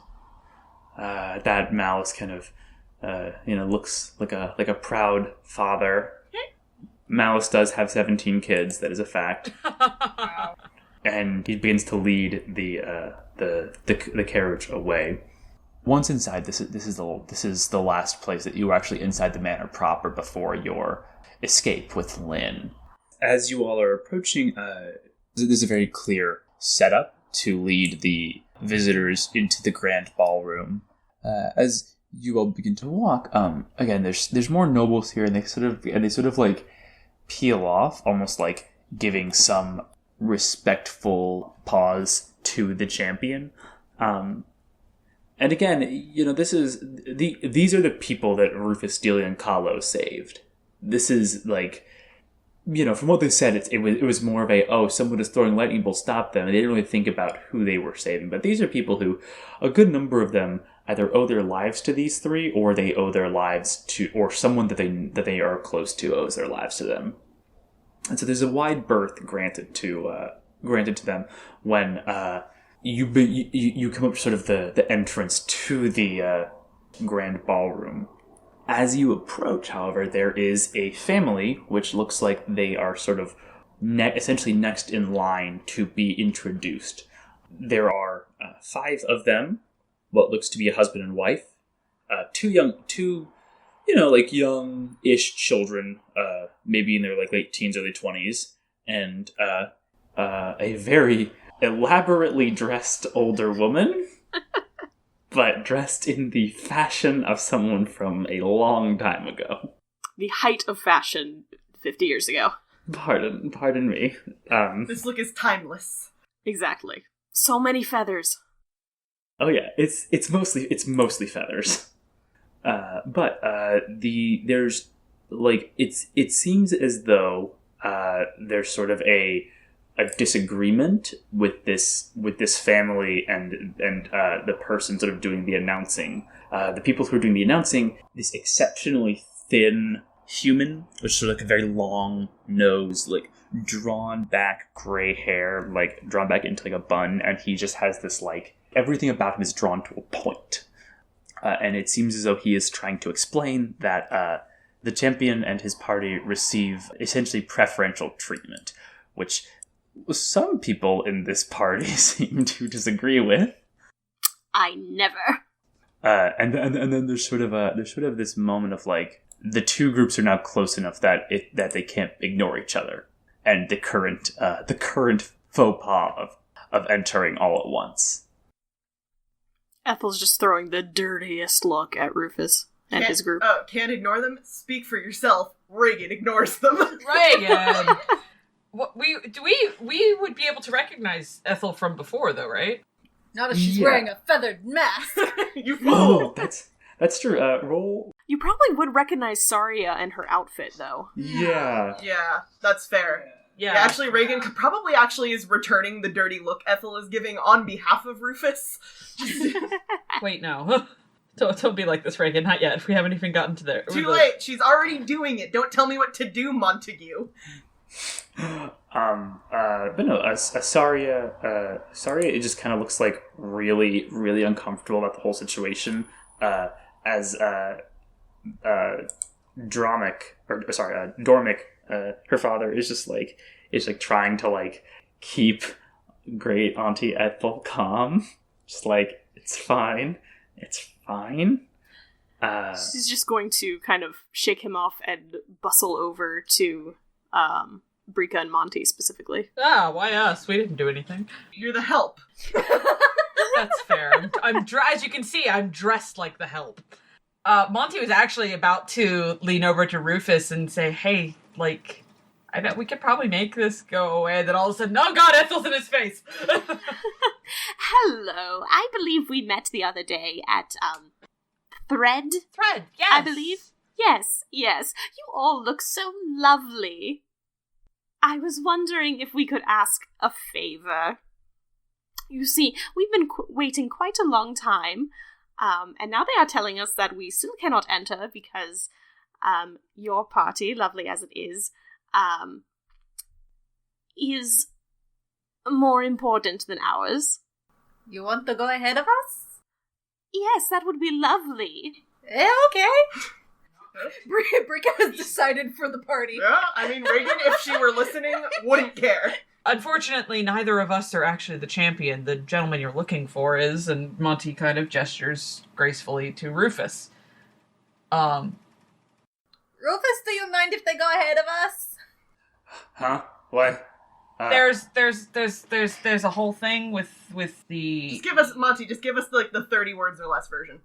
That Malice kind of, looks like a proud father. Malice does have 17 kids. That is a fact. Wow. And he begins to lead the carriage away. Once inside, this is the last place that you were actually inside the manor proper before your escape with Lynn. As you all are approaching, there's a very clear setup to lead the visitors into the grand ballroom. As you all begin to walk, again, there's more nobles here, and they sort of like peel off, almost like giving some respectful pause to the champion. And again, these are the people that Rufus, Delia, and Kahlo saved. This is like, from what they said, it was more of a, someone is throwing lightning bolts, stop them. And they didn't really think about who they were saving. But these are people who, a good number of them, either owe their lives to these three, or they owe their lives to, or someone that they are close to owes their lives to them. And so there's a wide berth granted to them when you come up to sort of the entrance to the grand ballroom. As you approach, however, there is a family which looks like they are sort of essentially next in line to be introduced. There are 5 of them, what looks to be a husband and wife, two young-ish children, maybe in their like late teens, early 20s, and a very elaborately dressed older woman, but dressed in the fashion of someone from a long time ago. The height of fashion 50 years ago. Pardon me. This look is timeless. Exactly. So many feathers. Oh yeah, it's mostly feathers. But there's like it seems as though there's sort of a disagreement with this family and the person sort of doing the announcing. The people who are doing the announcing, this exceptionally thin human with sort of like a very long nose, like drawn back gray hair, like drawn back into like a bun, and he just has this like everything about him is drawn to a point. And it seems as though he is trying to explain that the champion and his party receive essentially preferential treatment, which some people in this party seem to disagree with. I never. And then there's sort of this moment of like the two groups are now close enough that they can't ignore each other, and the current faux pas of entering all at once. Ethel's just throwing the dirtiest look at Rufus and his group. Can't ignore them? Speak for yourself. Reagan ignores them. Reagan! What, we would be able to recognize Ethel from before, though, right? Not if she's wearing a feathered mask. You fool! Oh, that's true. Roll. You probably would recognize Saria and her outfit, though. Yeah. Yeah, that's fair. Yeah. Actually, Reagan probably is returning the dirty look Ethel is giving on behalf of Rufus. Wait, no. Don't be like this, Reagan. Not yet. We haven't even gotten to there. Too late. She's already doing it. Don't tell me what to do, Montague. But no, Saria it just kind of looks like really, really uncomfortable about the whole situation. As Dormic, her father is trying to like keep great Auntie Ethel calm. Just like, it's fine. She's just going to kind of shake him off and bustle over to Brika and Monty specifically. Ah, why us? We didn't do anything. You're the help. That's fair. As you can see, I'm dressed like the help. Monty was actually about to lean over to Rufus and say, hey, like, I bet we could probably make this go away. And then all of a sudden, oh god, Ethel's in his face! Hello. I believe we met the other day at, Thread? Thread, yes! I believe? Yes. You all look so lovely. I was wondering if we could ask a favor. You see, we've been waiting quite a long time, and now they are telling us that we still cannot enter because your party, lovely as it is more important than ours. You want to go ahead of us? Yes, that would be lovely. Okay. Brika has decided for the party. Yeah, I mean, Reagan, if she were listening, wouldn't care. Unfortunately, neither of us are actually the champion. The gentleman you're looking for is, and Monty kind of gestures gracefully to Rufus. Rufus, do you mind if they go ahead of us? Huh? What? There's a whole thing with the... Just give us the 30 words or less version.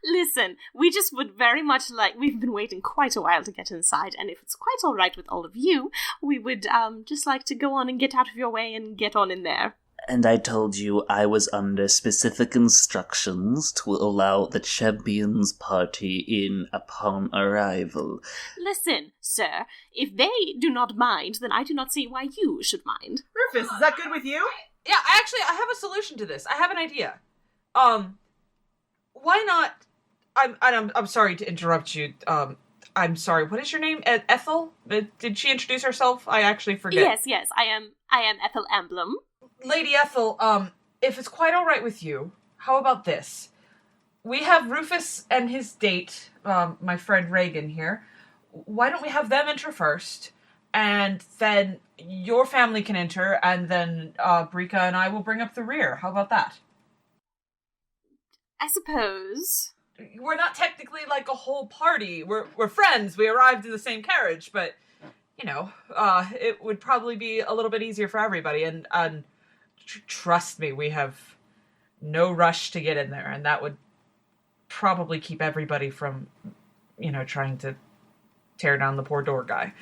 Listen, we just would very much like... We've been waiting quite a while to get inside, and if it's quite all right with all of you, we would just like to go on and get out of your way and get on in there. And I told you I was under specific instructions to allow the champion's party in upon arrival. Listen, sir, if they do not mind, then I do not see why you should mind. Rufus, is that good with you? Yeah, I have a solution to this. I have an idea. Why not... I'm sorry to interrupt you. I'm sorry. What is your name? Ethel? Did she introduce herself? I actually forget. Yes. I am Ethel Emblem. Lady Ethel, if it's quite all right with you, how about this? We have Rufus and his date, my friend Reagan here. Why don't we have them enter first, and then your family can enter, and then Brika and I will bring up the rear. How about that? I suppose. We're not technically like a whole party. We're friends. We arrived in the same carriage, but, you know, it would probably be a little bit easier for everybody, and trust me, we have no rush to get in there, and that would probably keep everybody from, you know, trying to tear down the poor door guy.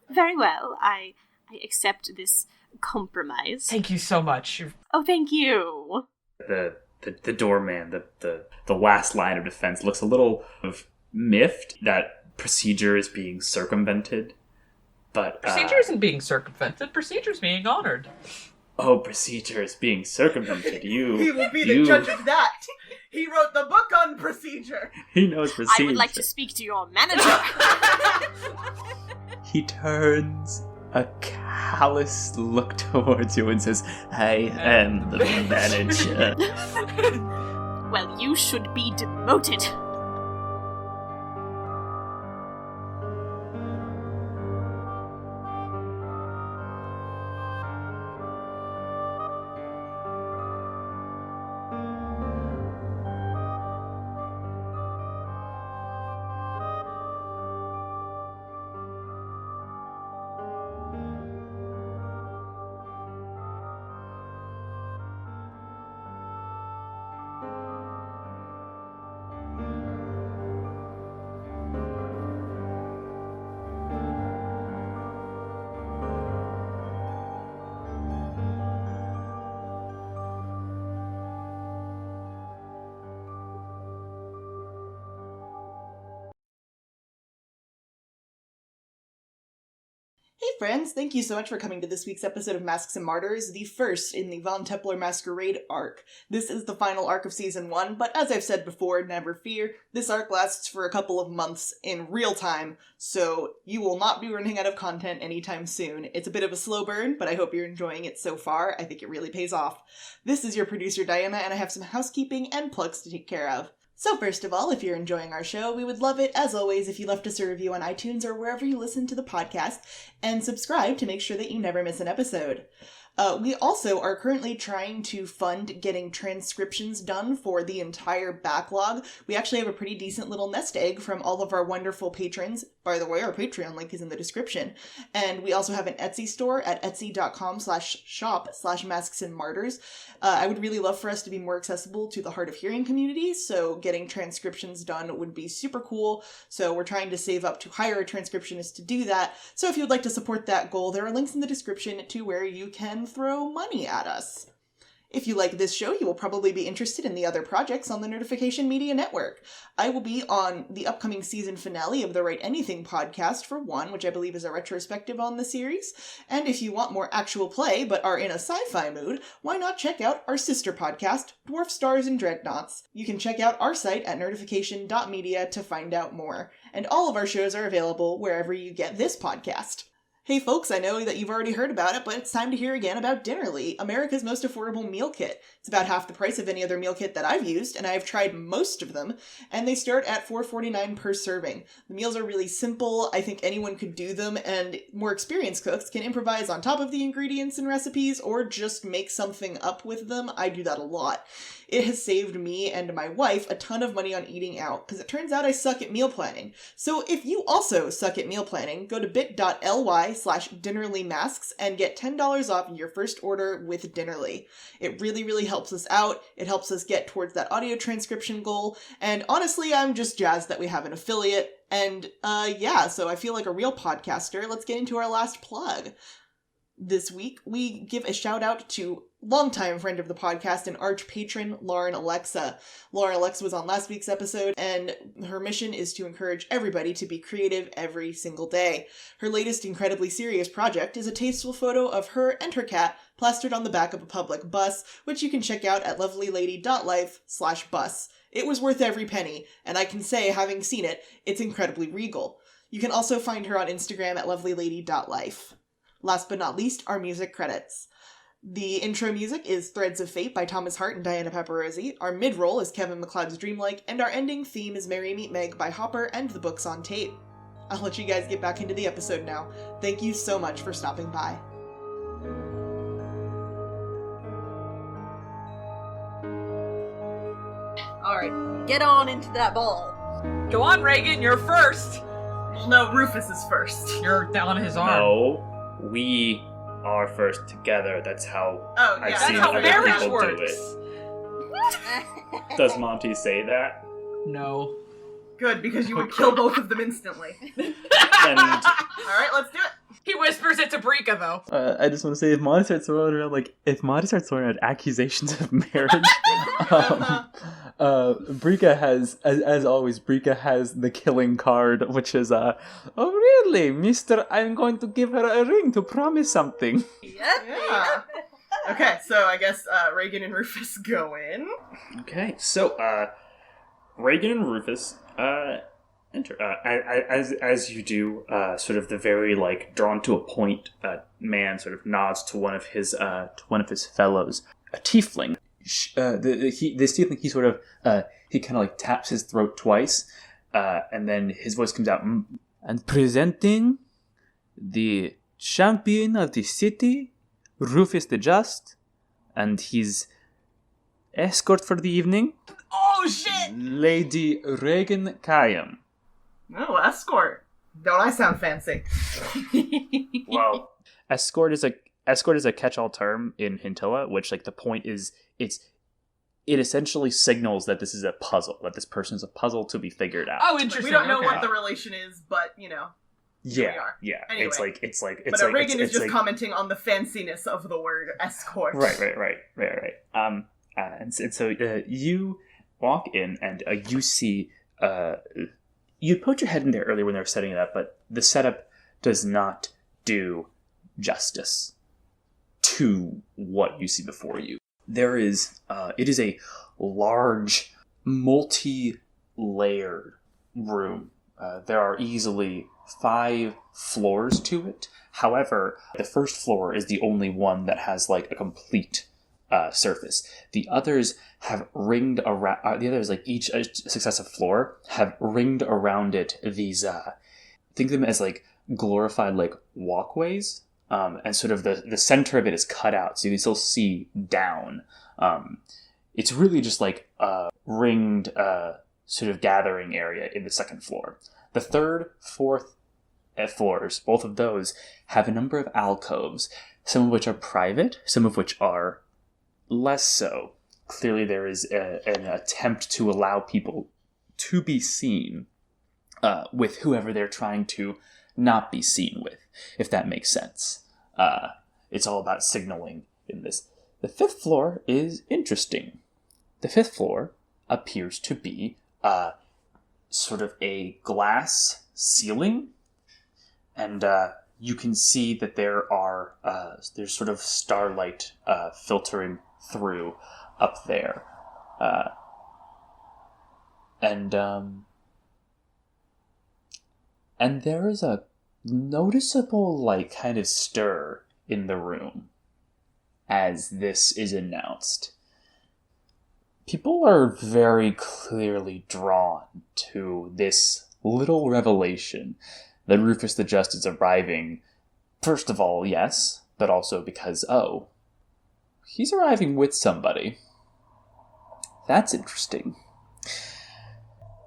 Very well, I accept this compromise. Thank you so much. Oh, thank you. The doorman, the last line of defense, looks a little miffed that procedure is being circumvented. But procedure isn't being circumvented. Procedure's being honored. Oh, procedure is being circumvented. He will be the judge of that. He wrote the book on procedure. He knows procedure. I would like to speak to your manager. He turns a callous look towards you and says, "I am the manager." Well, you should be demoted. Hey friends, thank you so much for coming to this week's episode of Masks and Martyrs, the first in the Von Teppler Masquerade arc. This is the final arc of Season 1, but as I've said before, never fear, this arc lasts for a couple of months in real time, so you will not be running out of content anytime soon. It's a bit of a slow burn, but I hope you're enjoying it so far. I think it really pays off. This is your producer Diana, and I have some housekeeping and plugs to take care of. So first of all, if you're enjoying our show, we would love it, as always, if you left us a review on iTunes or wherever you listen to the podcast, and subscribe to make sure that you never miss an episode. We also are currently trying to fund getting transcriptions done for the entire backlog. We actually have a pretty decent little nest egg from all of our wonderful patrons. By the way, our Patreon link is in the description. And we also have an Etsy store at etsy.com/shop/masksandmartyrs. I would really love for us to be more accessible to the hard of hearing community, so getting transcriptions done would be super cool. So we're trying to save up to hire a transcriptionist to do that. So if you would like to support that goal, there are links in the description to where you can throw money at us. If you like this show, you will probably be interested in the other projects on the Notification Media Network. I will be on the upcoming season finale of the Write Anything podcast for one, which I believe is a retrospective on the series. And if you want more actual play, but are in a sci-fi mood, why not check out our sister podcast, Dwarf Stars and Dreadnoughts. You can check out our site at notification.media to find out more. And all of our shows are available wherever you get this podcast. Hey folks, I know that you've already heard about it, but it's time to hear again about Dinnerly, America's most affordable meal kit. It's about half the price of any other meal kit that I've used, and I've tried most of them, and they start at $4.49 per serving. The meals are really simple, I think anyone could do them, and more experienced cooks can improvise on top of the ingredients and recipes, or just make something up with them. I do that a lot. It has saved me and my wife a ton of money on eating out, because it turns out I suck at meal planning. So if you also suck at meal planning, go to bit.ly/Dinnerlymasks and get $10 off your first order with Dinnerly. It really, really helps us out. It helps us get towards that audio transcription goal. And honestly, I'm just jazzed that we have an affiliate. And so I feel like a real podcaster. Let's get into our last plug. This week, we give a shout out to longtime friend of the podcast and arch patron, Lauren Alexa. Lauren Alexa was on last week's episode, and her mission is to encourage everybody to be creative every single day. Her latest incredibly serious project is a tasteful photo of her and her cat plastered on the back of a public bus, which you can check out at lovelylady.life/bus. It was worth every penny, and I can say, having seen it, it's incredibly regal. You can also find her on Instagram at lovelylady.life. Last but not least, our music credits. The intro music is Threads of Fate by Thomas Hart and Diana Pepperozzi. Our mid-roll is Kevin MacLeod's Dreamlike, and our ending theme is Merry Meet Meg by Hopper and the Books on Tape. I'll let you guys get back into the episode now. Thank you so much for stopping by. Alright, get on into that ball. Go on, Reagan, you're first. Well, no, Rufus is first. You're down his arm. No, we are first together. That's how I've That's seen how other marriage people works. do it. Does Monty say that? No. Good, because you would kill both of them instantly. And Alright, let's do it. He whispers it to Brika, though. I just want to say, if Monty starts throwing around accusations of marriage, Brika has, as always, Brika has the killing card, which is, oh really, mister, I'm going to give her a ring to promise something. Yeah. Okay, so I guess Reagan and Rufus go in. Okay, so, Reagan and Rufus, As you do, sort of the very like drawn to a point man sort of nods to one of his fellows, a tiefling. This tiefling, he sort of he kind of like taps his throat twice, and then his voice comes out. And presenting the champion of the city, Rufus the Just, and his escort for the evening. Oh shit! Lady Regan Kayam. Oh, escort. Don't I sound fancy? Well, escort is a catch-all term in Hintilla, which like the point is it essentially signals that this is a puzzle, that this person is a puzzle to be figured out. Oh, interesting. We don't know okay. what the relation is, but here we are. Yeah. Anyway, But Reagan is just like, commenting on the fanciness of the word escort. Right. And so you walk in and you see. You put your head in there earlier when they were setting it up, but the setup does not do justice to what you see before you. There is, it is a large, multi-layered room. There are easily 5 floors to it. However, the first floor is the only one that has like a complete surface. The others have ringed around. The others, like each successive floor, have ringed around it these. Think of them as like glorified like walkways, and sort of the center of it is cut out, so you can still see down. It's really just like a ringed sort of gathering area in the second floor. The third, fourth floors, both of those have a number of alcoves, some of which are private, some of which are less so. Clearly there is an attempt to allow people to be seen with whoever they're trying to not be seen with, if that makes sense. It's all about signaling in this. The 5th floor is interesting. The 5th floor appears to be sort of a glass ceiling, and you can see that there's sort of starlight filtering through up there, and there is a noticeable like kind of stir in the room as this is announced. People are very clearly drawn to this little revelation that Rufus the Just is arriving. First of all, yes, but also because, he's arriving with somebody. That's interesting.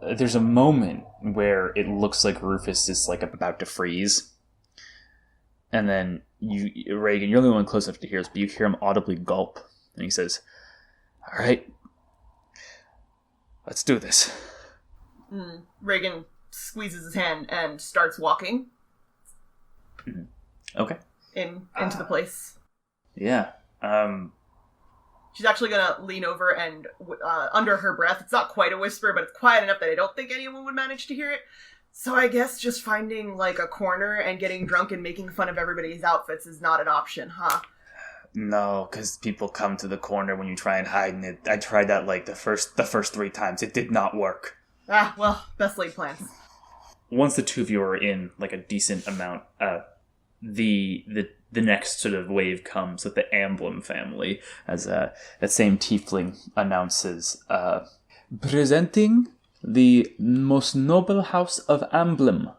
There's a moment where it looks like Rufus is like about to freeze. And then Reagan, you're the only one close enough to hear this, but you hear him audibly gulp. And he says, "All right, let's do this." Reagan squeezes his hand and starts walking. Mm-hmm. Okay. Into the place. Yeah. She's actually gonna lean over and, under her breath, it's not quite a whisper, but it's quiet enough that I don't think anyone would manage to hear it. So I guess just finding, like, a corner and getting drunk and making fun of everybody's outfits is not an option, huh? No, because people come to the corner when you try and hide, and I tried that, like, the first 3 times. It did not work. Ah, well, best laid plans. Once the two of you are in, like, a decent amount, the next sort of wave comes with the Emblem family, as that same tiefling announces, presenting the most noble house of Emblem.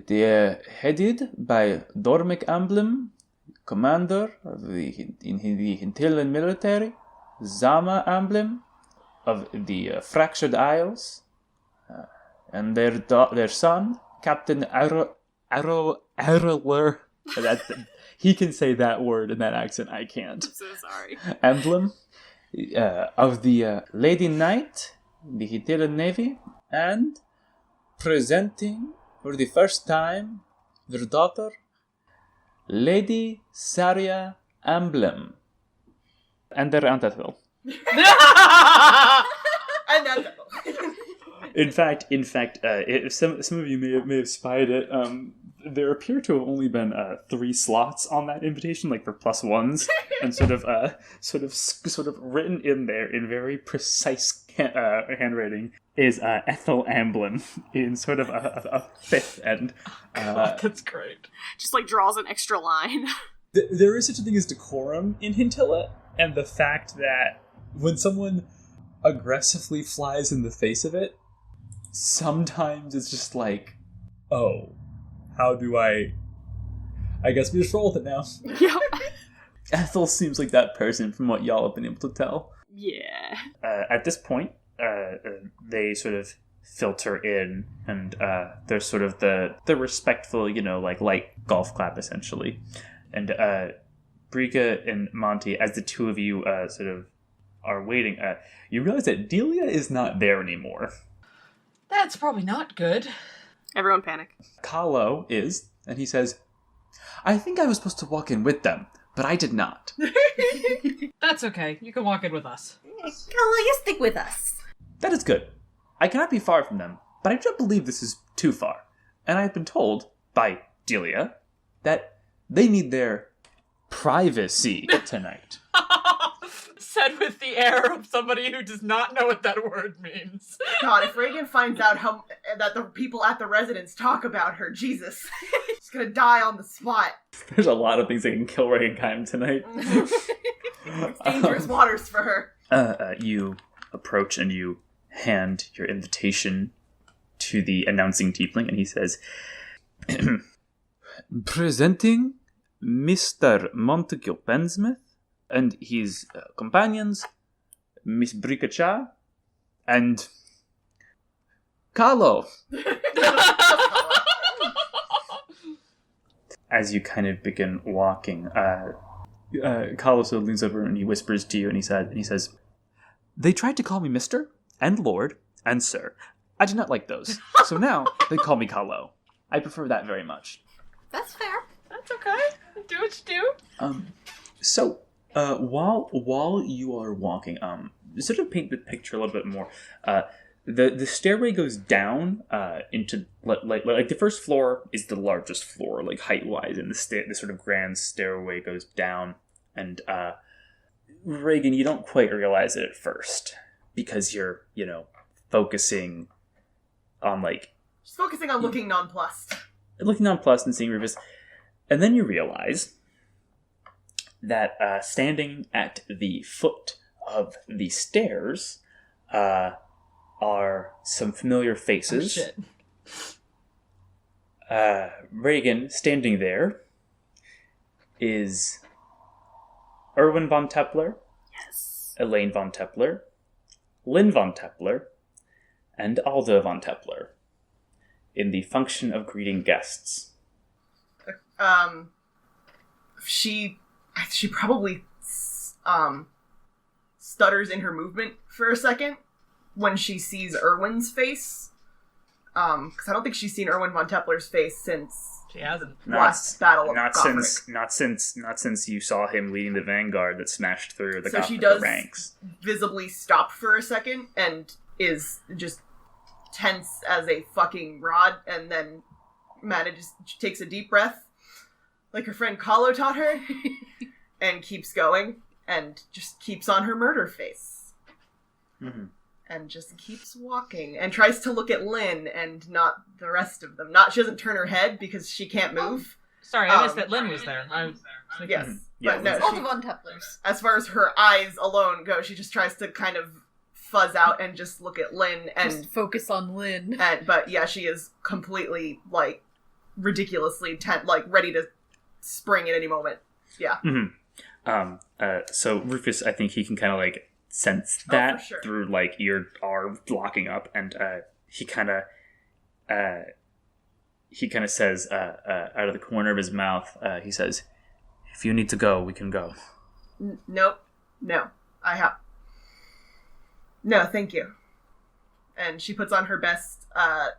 They're headed by Dormic Emblem, commander of the Hintillan military, Zama Emblem of the Fractured Isles, and their son, Captain Arrowler. He can say that word in that accent, I can't. I'm so sorry. Emblem of the Lady Knight, the Hintillan Navy, and presenting for the first time their daughter, Lady Saria Emblem, and their Aunt Ethel. And that's it. In fact, some of you may have spied it. there appear to have only been 3 slots on that invitation, like for +1s, and sort of written in there in very precise handwriting is Ethel Amblin in sort of a 5th end. God, that's great. Just like draws an extra line. There is such a thing as decorum in Hintilla, and the fact that when someone aggressively flies in the face of it, sometimes it's just like, oh, how do I guess we just roll with it now. Yep. Ethel seems like that person from what y'all have been able to tell. Yeah. At this point, they sort of filter in, and there's sort of the respectful, like light golf clap, essentially. And Brika and Monty, as the two of you sort of are waiting, you realize that Delia is not there anymore. That's probably not good. Everyone panic. Kahlo is, and he says, I think I was supposed to walk in with them, but I did not. That's okay. You can walk in with us. Kala, you stick with us. That is good. I cannot be far from them, but I don't believe this is too far. And I have been told by Delia that they need their privacy tonight. Said with the air of somebody who does not know what that word means. God, if Reagan finds out that the people at the residence talk about her, Jesus. She's gonna die on the spot. There's a lot of things that can kill Reagan tonight. It's dangerous waters for her. You approach and you hand your invitation to the announcing tiefling, and he says, presenting Mr. Montague Pensmith and his companions, Miss Brikacha and Kahlo. As you kind of begin walking, Kahlo sort of leans over and he whispers to you, and he says, they tried to call me Mr. and Lord and Sir. I do not like those, so now they call me Kahlo. I prefer that very much. That's fair. That's okay. Do what you do. So, while you are walking, sort of paint the picture a little bit more. The stairway goes down into like the first floor is the largest floor, like height wise, and the sort of grand stairway goes down. And Reagan, you don't quite realize it at first because you're focusing on She's focusing on looking nonplussed. And seeing Rufus, and then you realize that standing at the foot of the stairs are some familiar faces. Oh, shit. Reagan, standing there, is Erwin von Teppler, Yes. Elaine von Teppler, Lynn von Teppler, and Alda von Teppler, in the function of greeting guests. She probably stutters in her movement for a second when she sees Erwin's face. Because I don't think she's seen Erwin von Teppler's face since She hasn't. last battle of Not Gothric. since you saw him leading the vanguard that smashed through the So she Gothic does ranks. visibly stop for a second and is just tense as a fucking rod, and then takes a deep breath, like her friend Kahlo taught her, and keeps going, and just keeps on her murder face. Mm-hmm. And just keeps walking, and tries to look at Lynn and not the rest of them. She doesn't turn her head because she can't move. Sorry, I missed that Lynn was there. Yes. Yeah, But no, All she, the Von Tepplers. as far as her eyes alone go, she just tries to kind of fuzz out and just look at Lynn and Just focus on Lynn. but yeah, she is completely ridiculously ready to spring at any moment. Yeah. Mm-hmm. So Rufus, I think he can kind of sense that for sure. through your arm locking up, and he kind of says out of the corner of his mouth, he says, "If you need to go, we can go." Nope. No. No, thank you. And she puts on her best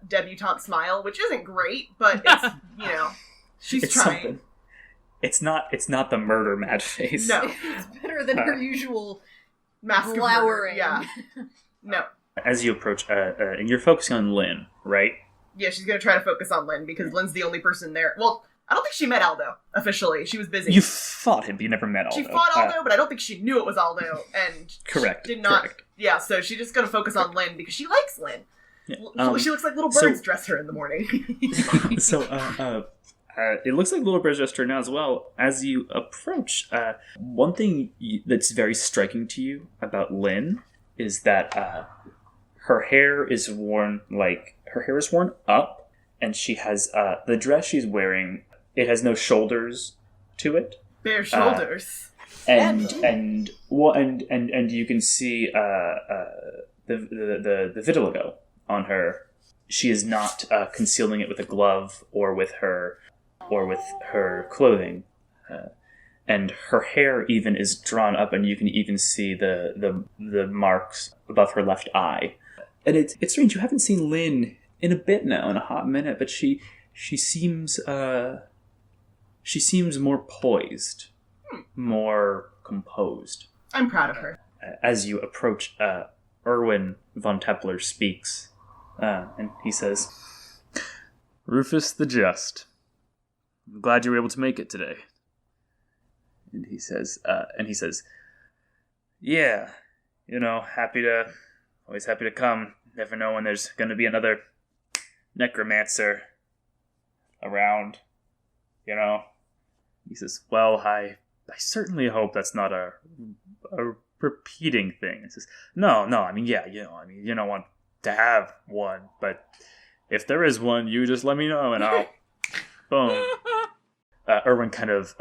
debutante smile, which isn't great, but it's, she's It's trying. something. It's not the murder mad face. No. It's better than her usual Mask of murder. glowering. Yeah. No. As you approach, and you're focusing on Lynn, right? Yeah, she's gonna try to focus on Lynn, because Lynn's the only person there. Well, I don't think she met Aldo, officially. She was busy. You fought him, but you never met Aldo. She fought Aldo, but I don't think she knew it was Aldo, and correct. she did not. Correct. Yeah, so she's just gonna focus on Lynn, because she likes Lynn. Yeah. She looks like little birds dress her in the morning. So, it looks like Little Bird's dressed her now as well. As you approach, one thing that's very striking to you about Lynn is that her hair is worn up, and she has the dress she's wearing. It has no shoulders to it. Bare shoulders. And you can see the vitiligo on her. She is not concealing it with a glove or with her clothing, and her hair even is drawn up, and you can even see the marks above her left eye. And it's strange. You haven't seen Lynn in a bit now, in a hot minute, but she seems more poised, more composed. I'm proud of her. As you approach, Erwin von Teppler speaks, and he says, "Rufus the Just, I'm glad you were able to make it today." And he says, "Yeah, always happy to come. Never know when there's going to be another necromancer around, He says, "Well, I certainly hope that's not a repeating thing." He says, No, I mean, yeah, you don't want to have one, but if there is one, you just let me know and I'll, boom." Erwin kind of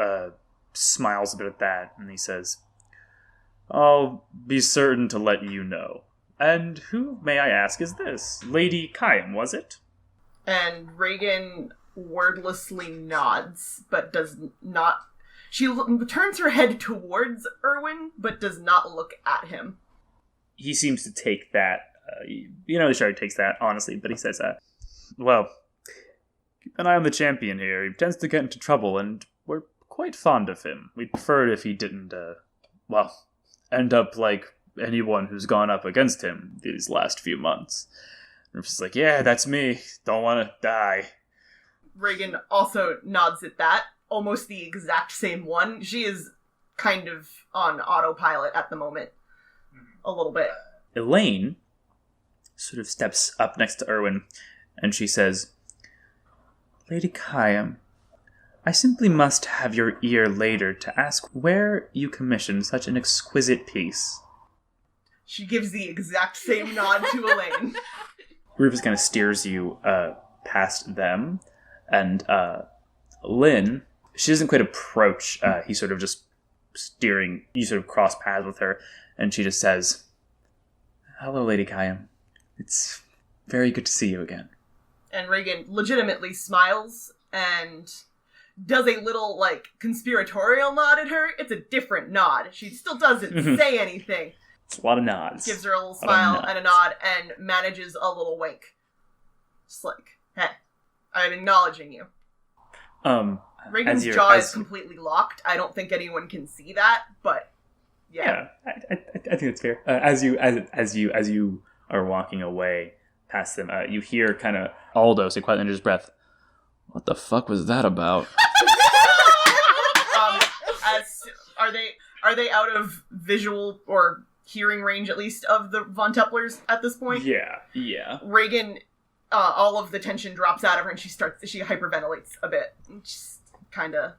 smiles a bit at that, and he says, "I'll be certain to let you know. And who, may I ask, is this? Lady Kayam, was it?" And Reagan wordlessly nods, but does not... She turns her head towards Erwin, but does not look at him. He seems to take that, the Shard takes that, honestly, but he says, "Well, keep an eye on the champion here. He tends to get into trouble, and we're quite fond of him. We'd prefer it if he didn't, end up like anyone who's gone up against him these last few months." And Rufus is like, "Yeah, that's me. Don't want to die." Reagan also nods at that. Almost the exact same one. She is kind of on autopilot at the moment. A little bit. Elaine sort of steps up next to Erwin, and she says, "Lady Kayam, I simply must have your ear later to ask where you commissioned such an exquisite piece." She gives the exact same nod to Elaine. Rufus kind of steers you past them, and Lynn, she doesn't quite approach. He's sort of just steering. You sort of cross paths with her, and she just says, "Hello, Lady Kayam. It's very good to see you again." And Reagan legitimately smiles and does a little, conspiratorial nod at her. It's a different nod. She still doesn't say anything. It's a lot of nods. Gives her a little smile and a nod and manages a little wink. Just like, "Hey, I'm acknowledging you." Reagan's jaw is completely locked. I don't think anyone can see that, but yeah. I think that's fair. As you are walking away past them, you hear kind of Aldo say quietly under his breath, "What the fuck was that about?" Are they out of visual or hearing range, at least, of the Von Tepplers at this point? Yeah. Reagan, all of the tension drops out of her, and she hyperventilates a bit. Just kind of.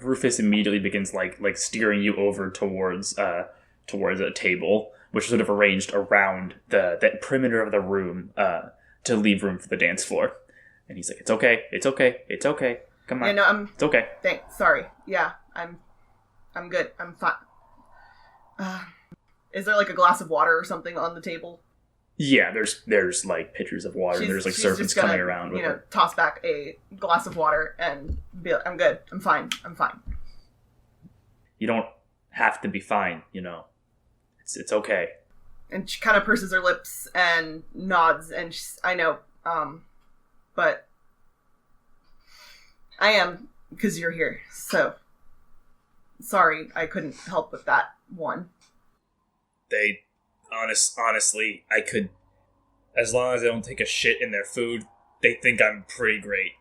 Rufus immediately begins steering you over towards a table, which is sort of arranged around the perimeter of the room to leave room for the dance floor. And he's like, "It's okay. Come on. Yeah, no, it's okay. Thanks. Sorry. Yeah, I'm good. I'm fine." Is there a glass of water or something on the table? Yeah, there's pitchers of water. There's servants coming around with it. Toss back a glass of water and be like, "I'm good. I'm fine. You don't have to be fine, It's okay." And she kind of purses her lips and nods, and I know, but I am, because you're here, so sorry I couldn't help with that one. Honestly, I could, as long as I don't take a shit in their food, they think I'm pretty great.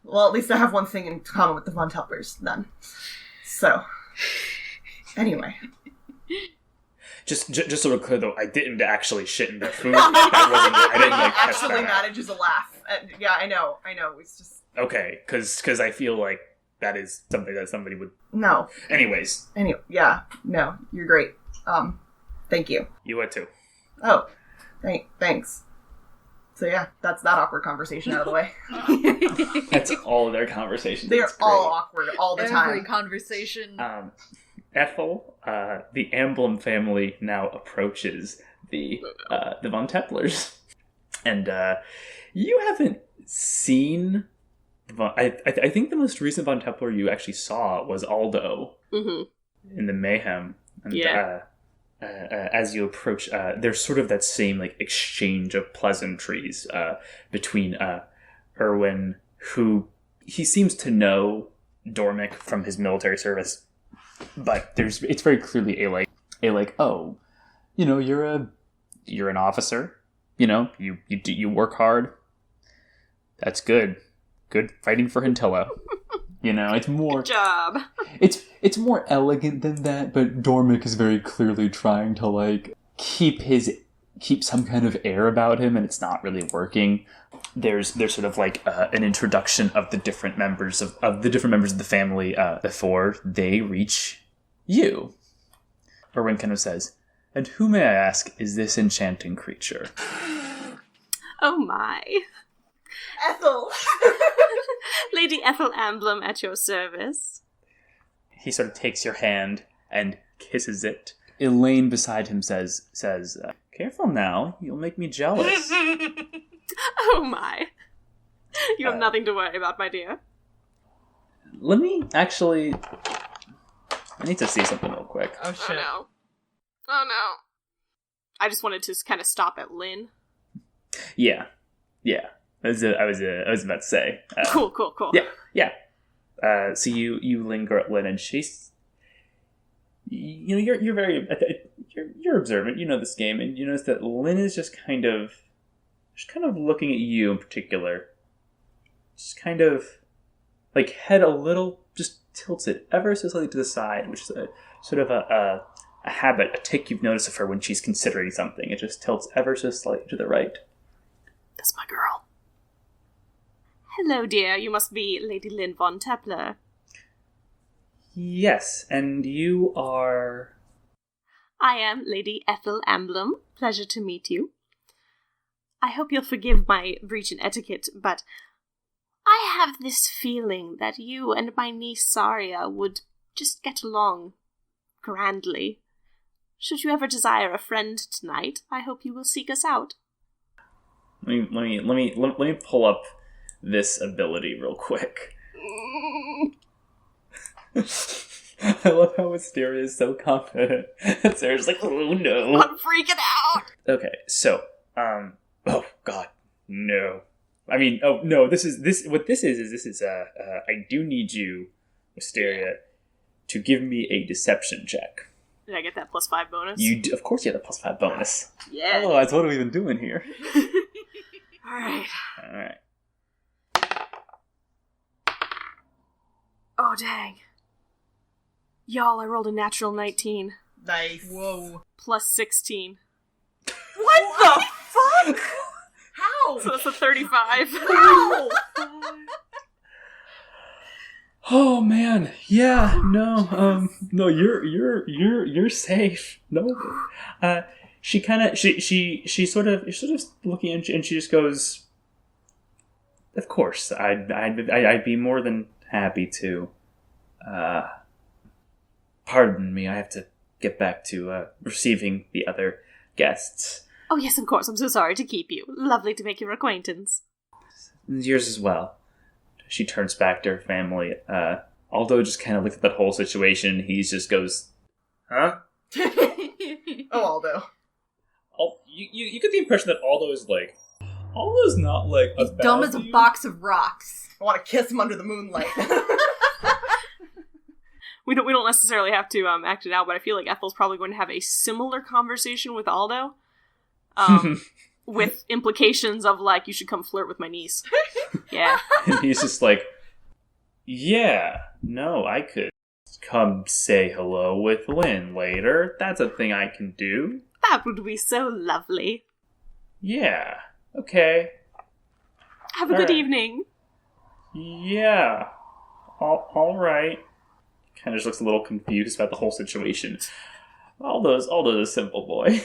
Well, at least I have one thing in common with the Von Tepplers, then. So, anyway. Just so we're clear, though, I didn't actually shit in their food. I didn't, catch actually that. manages a laugh. Yeah, I know. It's just... Okay, because I feel like that is something that somebody would... No. Anyways. Anyway, yeah. No, you're great. Thank you. You would too. Oh, thanks. So yeah, that's that awkward conversation out of the way. That's all their conversations. They're all awkward all the time. Every conversation. Ethel, the Emblem family now approaches the Von Tepplers, and you haven't seen. I think the most recent Von Teppler you actually saw was Aldo in the Mayhem. And, yeah. As you approach, there's sort of that same exchange of pleasantries between Erwin, who he seems to know Dormick from his military service, but it's very clearly oh, you're an officer, you work hard. That's good fighting for Hintilla. It's more... Good job. It's more elegant than that, but Dormick is very clearly trying to, keep some kind of air about him, and it's not really working. There's sort of, an introduction of the different members of the family before they reach you. Erwin kind of says, "And who, may I ask, is this enchanting creature?" Oh my. Ethel! Lady Ethel Emblem at your service. He sort of takes your hand and kisses it. Elaine beside him says, "Careful now, you'll make me jealous." Oh my. You have nothing to worry about, my dear. Let me actually... I need to see something real quick. Oh shit. Oh no. I just wanted to kind of stop at Lynn. Yeah. I was about to say. Cool. Yeah. So you linger at Lynn, and she's... you're very... You're observant, you know this game, and you notice that Lynn is just kind of looking at you in particular. Just kind of, head a little, just tilts it ever so slightly to the side, which is sort of a habit, a tick you've noticed of her when she's considering something. It just tilts ever so slightly to the right. That's my girl. Hello, dear. You must be Lady Lynn Von Teppler. Yes, and you are... I am Lady Ethel Emblem. Pleasure to meet you. I hope you'll forgive my breach in etiquette, but I have this feeling that you and my niece Saria would just get along grandly. Should you ever desire a friend tonight, I hope you will seek us out. Let me pull up this ability real quick. I love how Wisteria is so confident. And Sarah's like, "Oh no, I'm freaking out." Okay, so, oh god, no. I mean, oh no, this is, I do need you, Wisteria, to give me a deception check. Did I get that +5 bonus? Of course you have the +5 bonus. Yeah. Otherwise, what are we even doing here? Alright. Oh, dang. Y'all, I rolled a natural 19. Nice. Whoa. +16. What the fuck? How? So that's a 35. How? Oh man, yeah, no, you're safe. No, she sort of looking and she just goes, "Of course, I'd be more than happy to. Pardon me, I have to get back to receiving the other guests." Oh yes, of course. I'm so sorry to keep you. Lovely to make your acquaintance. Yours as well. She turns back to her family. Aldo just kind of looks at that whole situation. He just goes, "Huh?" Oh, Aldo. You get the impression that Aldo's not He's dumb as a box of rocks. I want to kiss him under the moonlight. We don't necessarily have to act it out, but I feel like Ethel's probably going to have a similar conversation with Aldo. with implications of, like, you should come flirt with my niece. Yeah. And he's just like, yeah, no, I could come say hello with Lynn later. That's a thing I can do. That would be so lovely. Yeah, okay. Have a good evening. Yeah, all right. Kind of just looks a little confused about the whole situation. Aldo's a simple boy.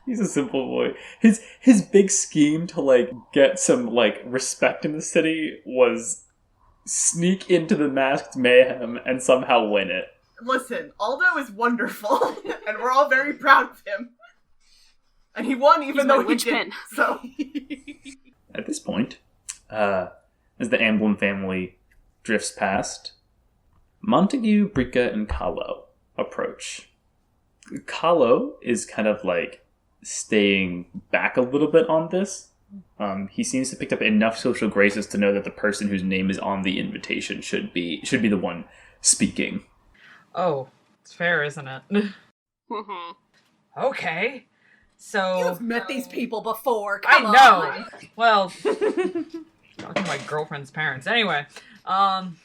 He's a simple boy. His big scheme to, like, get some, like, respect in the city was sneak into the masked mayhem and somehow win it. Listen, Aldo is wonderful, and we're all very proud of him. And he won even though he didn't. So at this point, as the Amblin family drifts past, Montague, Brika, and Kahlo approach. Kahlo is kind of, like, staying back a little bit on this. He seems to have picked up enough social graces to know that the person whose name is on the invitation should be the one speaking. Oh, it's fair, isn't it? Okay. So You've met these people before. Come I know. on. Well, talking to my girlfriend's parents. Anyway, Dumb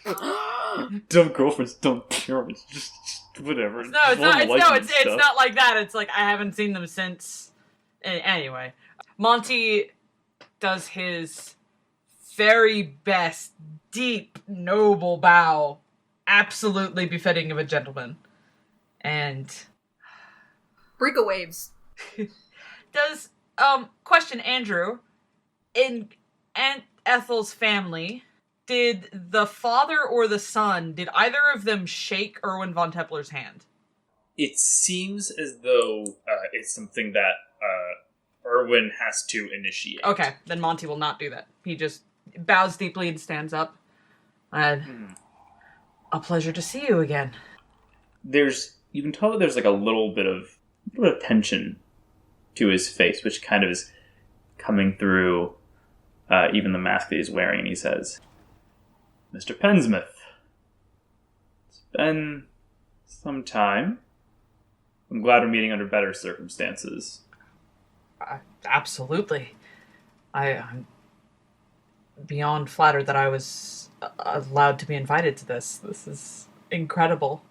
girlfriends, dumb parents, just whatever. no, it's not like that. It's like I haven't seen them since. Anyway, Monty does his very best, deep, noble bow, absolutely befitting of a gentleman, and Brika waves. does question, Andrew, in Aunt Ethel's family, did the father or the son, did either of them shake Erwin von Teppler's hand? It seems as though it's something that Erwin has to initiate. Okay, then Monty will not do that. He just bows deeply and stands up. A pleasure to see you again. You can tell that there's, like, a little bit of tension to his face, which kind of is coming through even the mask that he's wearing, and he says, Mr. Pensmith, it's been some time. I'm glad we're meeting under better circumstances. Absolutely. I'm beyond flattered that I was allowed to be invited to this. This is incredible.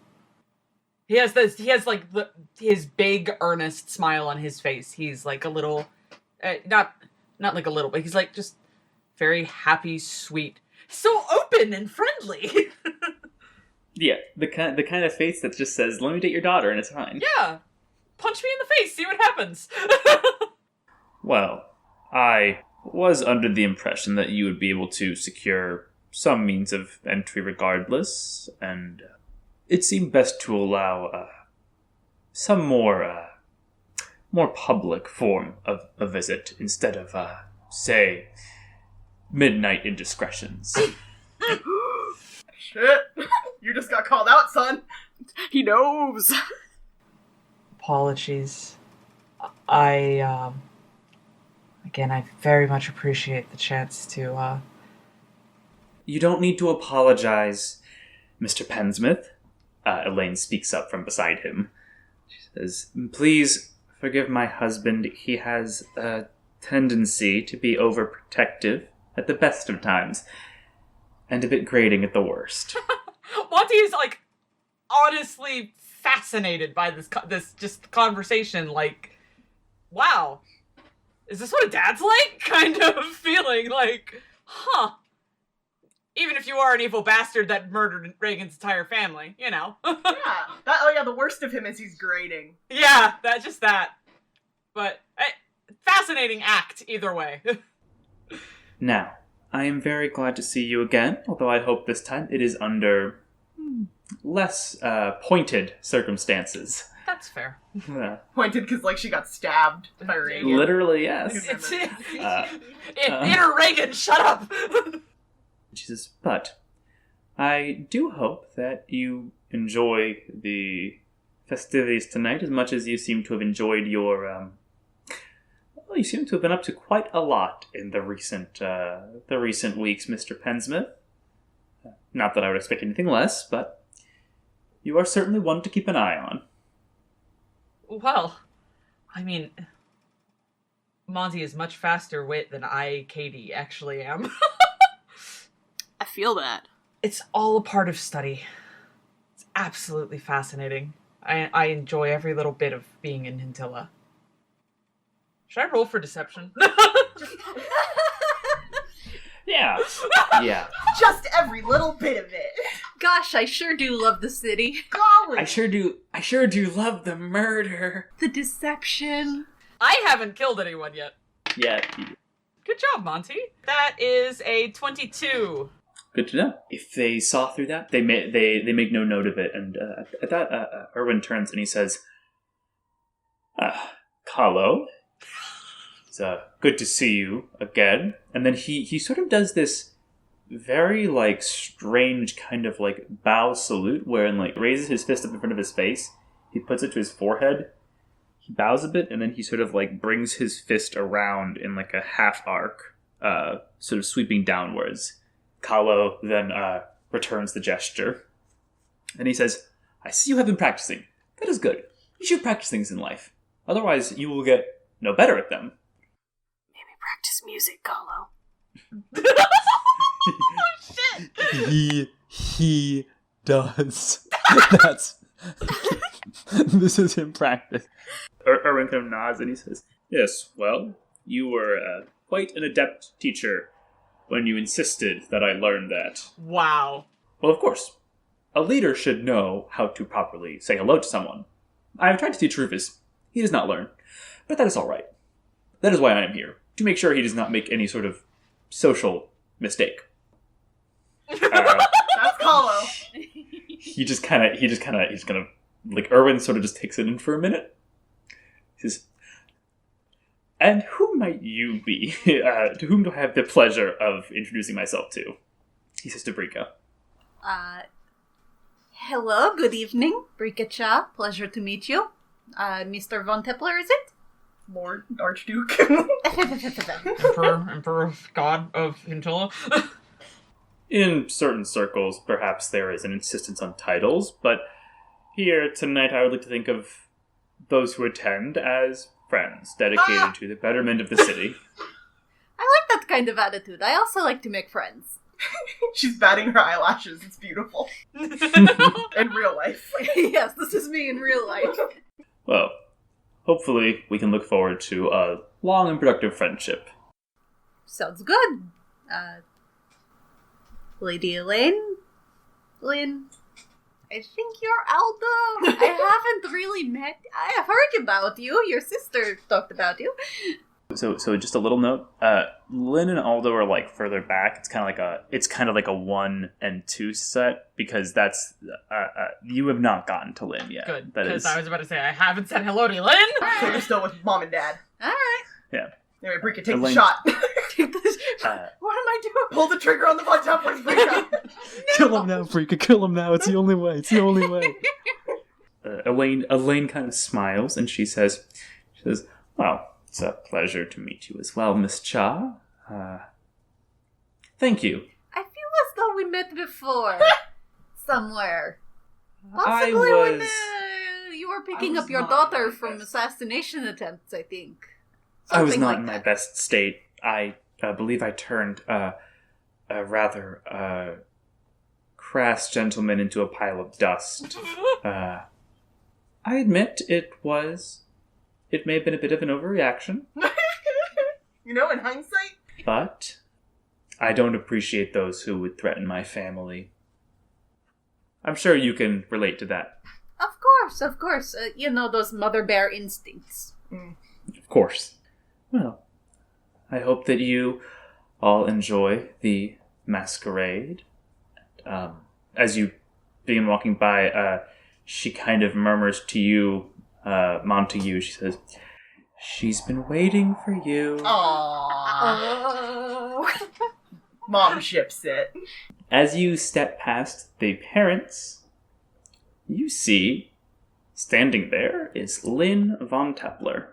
He has his big earnest smile on his face. He's like a little, not like a little, but he's like just very happy, sweet, so open and friendly. Yeah, the kind of face that just says, "Let me date your daughter," and it's fine. Yeah, punch me in the face, see what happens. Well, I was under the impression that you would be able to secure some means of entry regardless, and it seemed best to allow some more public form of a visit instead of, say, midnight indiscretions. shit. You just got called out, son. He knows. Apologies. Again, I very much appreciate the chance to, You don't need to apologize, Mr. Pensmith. Elaine speaks up from beside him. She says, please forgive my husband. He has a tendency to be overprotective at the best of times, and a bit grating at the worst. Monty is, like, honestly fascinated by this just conversation. Like, wow, is this what a dad's like? Kind of feeling like, huh. Even if you are an evil bastard that murdered Reagan's entire family, you know. Yeah. The worst of him is he's grating. Yeah, that. But, fascinating act, either way. Now, I am very glad to see you again, although I hope this time it is under less pointed circumstances. That's fair. Yeah. Pointed because, like, she got stabbed by Reagan. Literally, yes. Inner Reagan, shut up! Jesus, but I do hope that you enjoy the festivities tonight as much as you seem to have enjoyed your, you seem to have been up to quite a lot in the recent weeks, Mr. Pensmith. Not that I would expect anything less, but you are certainly one to keep an eye on. Well, I mean, Monty is much faster wit than I, Katie, actually am. I feel that. It's all a part of study. It's absolutely fascinating. I enjoy every little bit of being in Hintilla. Should I roll for deception? Yeah. Yeah. Just every little bit of it. Gosh, I sure do love the city. Golly. I sure do love the murder. The deception. I haven't killed anyone yet. Yeah. Good job, Monty. That is a 22. Good to know. If they saw through that, they make no note of it. And at that, Erwin turns and he says, Carlo, it's good to see you again. And then he sort of does this very, like, strange kind of, like, bow salute, wherein, like, raises his fist up in front of his face. He puts it to his forehead. He bows a bit, and then he sort of, like, brings his fist around in, like, a half arc, sort of sweeping downwards. Carlo then returns the gesture. And he says, I see you have been practicing. That is good. You should practice things in life. Otherwise, you will get no better at them. Maybe practice music, Carlo. He does. That's this is in practice. Erwin kind of nods and he says, Yes, well, you were quite an adept teacher when you insisted that I learn that. Wow. Well, of course, a leader should know how to properly say hello to someone. I have tried to teach Rufus. He does not learn. But that is all right. That is why I am here, to make sure he does not make any sort of social mistake. That's Carlo. He's gonna, like, Erwin sort of just takes it in for a minute. He says, And who might you be? To whom do I have the pleasure of introducing myself to? He says to Brika. Hello, good evening. Brika Cha, pleasure to meet you. Mr. Von Teppler, is it? Lord Archduke. Emperor, God of Hintilla. In certain circles, perhaps there is an insistence on titles, but here tonight I would like to think of those who attend as friends dedicated to the betterment of the city. I like that kind of attitude. I also like to make friends. She's batting her eyelashes. It's beautiful. In real life. Yes, this is me in real life. Well, hopefully we can look forward to a long and productive friendship. Sounds good. Lady Elaine? Lynn? I think you're Aldo. I haven't really met. I have heard about you. Your sister talked about you. So just a little note. Lynn and Aldo are like further back. It's kind of like a 1 and 2 set because that's you have not gotten to Lynn yet. Good, That because is. I was about to say I haven't said hello to Lynn. So you're still with mom and dad. Alright. Yeah. Anyway, Brika, take the Elaine- shot. What am I doing? Pull the trigger on the Von Teppler's Brika. Kill him now, Brika. Kill him now. It's the only way. Elaine kind of smiles and she says, "Well, it's a pleasure to meet you as well, Miss Cha. Thank you. I feel as though we met before. Somewhere. I Possibly when was you were picking was up your not daughter in my from best- assassination attempts, I think. I was Something not like in my that. best state. I believe I turned a rather crass gentleman into a pile of dust. I admit it may have been a bit of an overreaction, You know, in hindsight. but I don't appreciate those who would threaten my family. I'm sure you can relate to that. Of course. You know, those mother bear instincts. Of course. Well, I hope that you all enjoy the masquerade. As you begin walking by, she kind of murmurs to you, Montague. She says, "She's been waiting for you." Aww. Oh. Mom ships it. As you step past the parents, you see, standing there is Lynn Von Teppler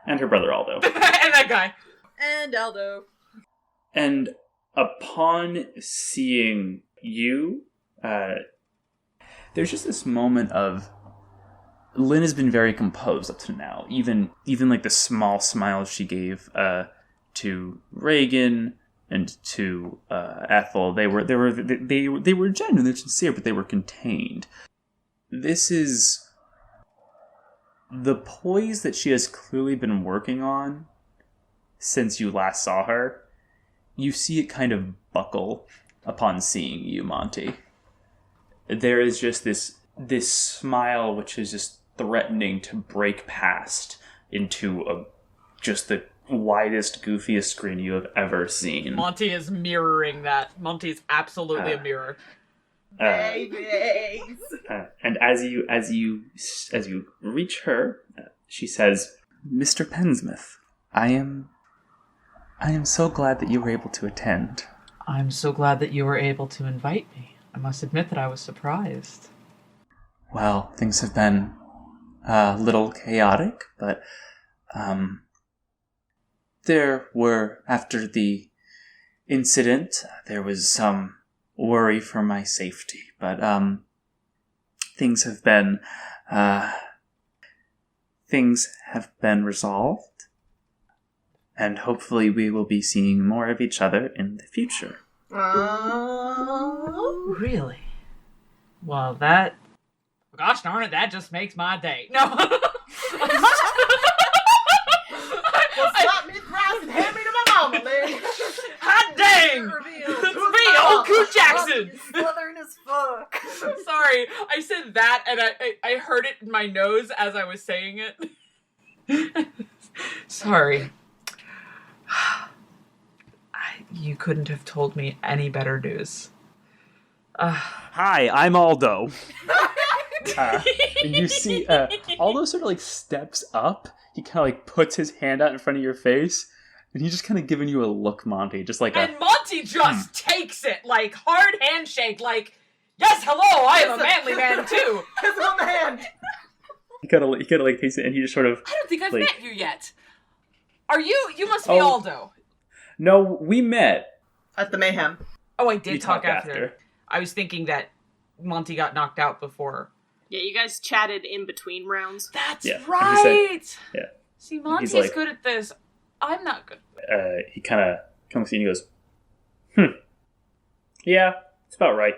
and her brother Aldo. And that guy. And Aldo. And upon seeing you, there's just this moment of Lynn has been very composed up to now. Even like the small smiles she gave to Reagan and to Ethel, they were genuine, they're sincere, but they were contained. This is the poise that she has clearly been working on since you last saw her. You see it kind of buckle upon seeing you, Monty. There is just this smile which is just threatening to break past into just the widest, goofiest grin you have ever seen. Monty is mirroring that. Monty is absolutely a mirror. Babies. And as you reach her, she says, "Mr. Pensmith, I am so glad that you were able to attend." I'm so glad that you were able to invite me. I must admit that I was surprised. Well, things have been a little chaotic, but there were, after the incident, there was some worry for my safety, but things have been resolved, and hopefully we will be seeing more of each other in the future. Really? Well, gosh darn it, that just makes my day. No. Well, stop mid-price and hand me to my mama, Lynn. Hot dang! It's me, old Coot Jackson! Southern as fuck. Sorry, I said that and I heard it in my nose as I was saying it. Sorry. You couldn't have told me any better news. Hi, I'm Aldo. And you see Aldo sort of like steps up. He kind of like puts his hand out in front of your face, and he's just kind of giving you a look, Monty. Just like and Monty just takes it, like hard handshake, like, yes, hello, I am a manly man too. Kiss him on the hand. He kind of like takes it, and he just sort of. I don't think I've like, met you yet. Are you? You must be Aldo. No, we met at the Mayhem. Oh, I did we talk talked after. I was thinking that Monty got knocked out before. Yeah, you guys chatted in between rounds. That's Yeah, right. Yeah. See, Monty's like- good at this. I'm not good. He kind of comes to you and he goes, yeah, it's about right.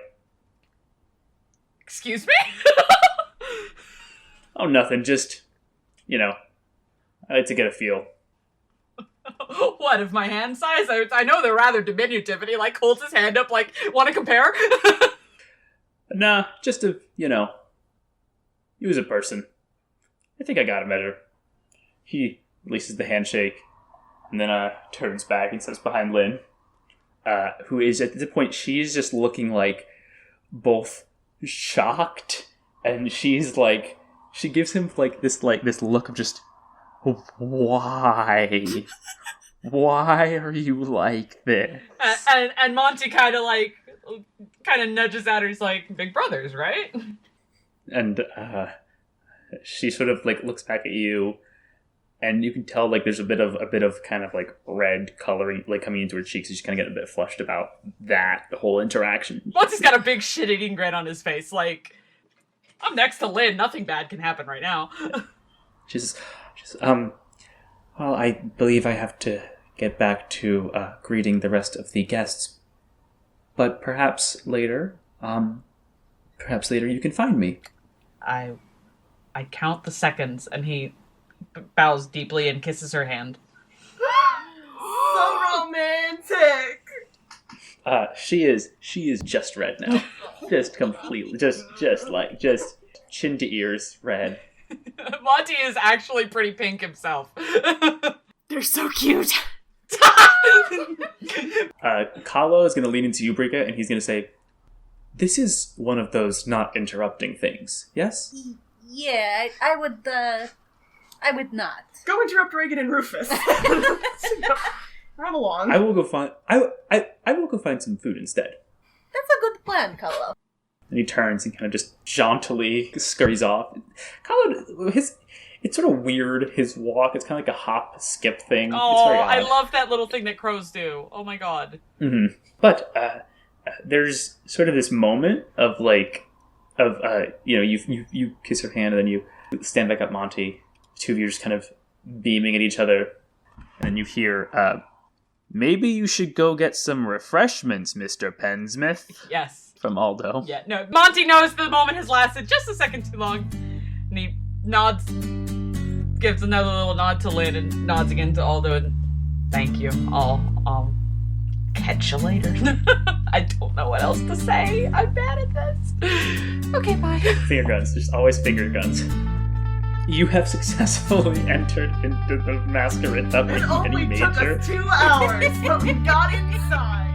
Excuse me? Oh, nothing, just, I like to get a feel. What, of my hand size? I know they're rather diminutive, and he, like, holds his hand up, like, want to compare? Nah, just to, you as a person. I think I got a measure. He releases the handshake, and then turns back and sits behind Lynn, who is, at this point, she's just looking, like, both shocked, and she's, like, she gives him, like, this look of just, why? Why are you like this? And Monty kind of nudges at her. He's like, big brothers, right? And she sort of like looks back at you, and you can tell like there's a bit of kind of like red coloring like coming into her cheeks. She's kind of getting a bit flushed about that, the whole interaction. Monty's got a big shit-eating grin on his face. Like, I'm next to Lynn. Nothing bad can happen right now. She's well, I believe I have to get back to greeting the rest of the guests, but perhaps later you can find me. I count the seconds, and he bows deeply and kisses her hand. So romantic. She is just red now, just completely, just chin to ears red. Monty is actually pretty pink himself. They're so cute. Kahlo is going to lean into you, Brika, and he's going to say, "This is one of those not interrupting things, yes?" Yeah, I would not. Go interrupt Reagan and Rufus. Run along. I will go find. I will go find some food instead. That's a good plan, Carlo. And he turns and kind of just jauntily scurries off. Kahlo, it's sort of weird, his walk. It's kind of like a hop, skip thing. Oh, it's very odd. I love that little thing that crows do. Oh my god. Mm-hmm. But there's sort of this moment of you kiss her hand and then you Stand back up, Monty. Two of you are just kind of beaming at each other. And then you hear, maybe you should go get some refreshments, Mr. Pensmith. Yes. From Aldo. Yeah, no. Monty knows the moment has lasted just a second too long. And he nods, gives another little nod to Lynn and nods again to Aldo and thank you. I'll catch you later. I don't know what else to say. I'm bad at this. Okay, bye. Finger guns. There's always finger guns. You have successfully entered into the Masquerade without It making only any took major. us 2 hours, but we got inside.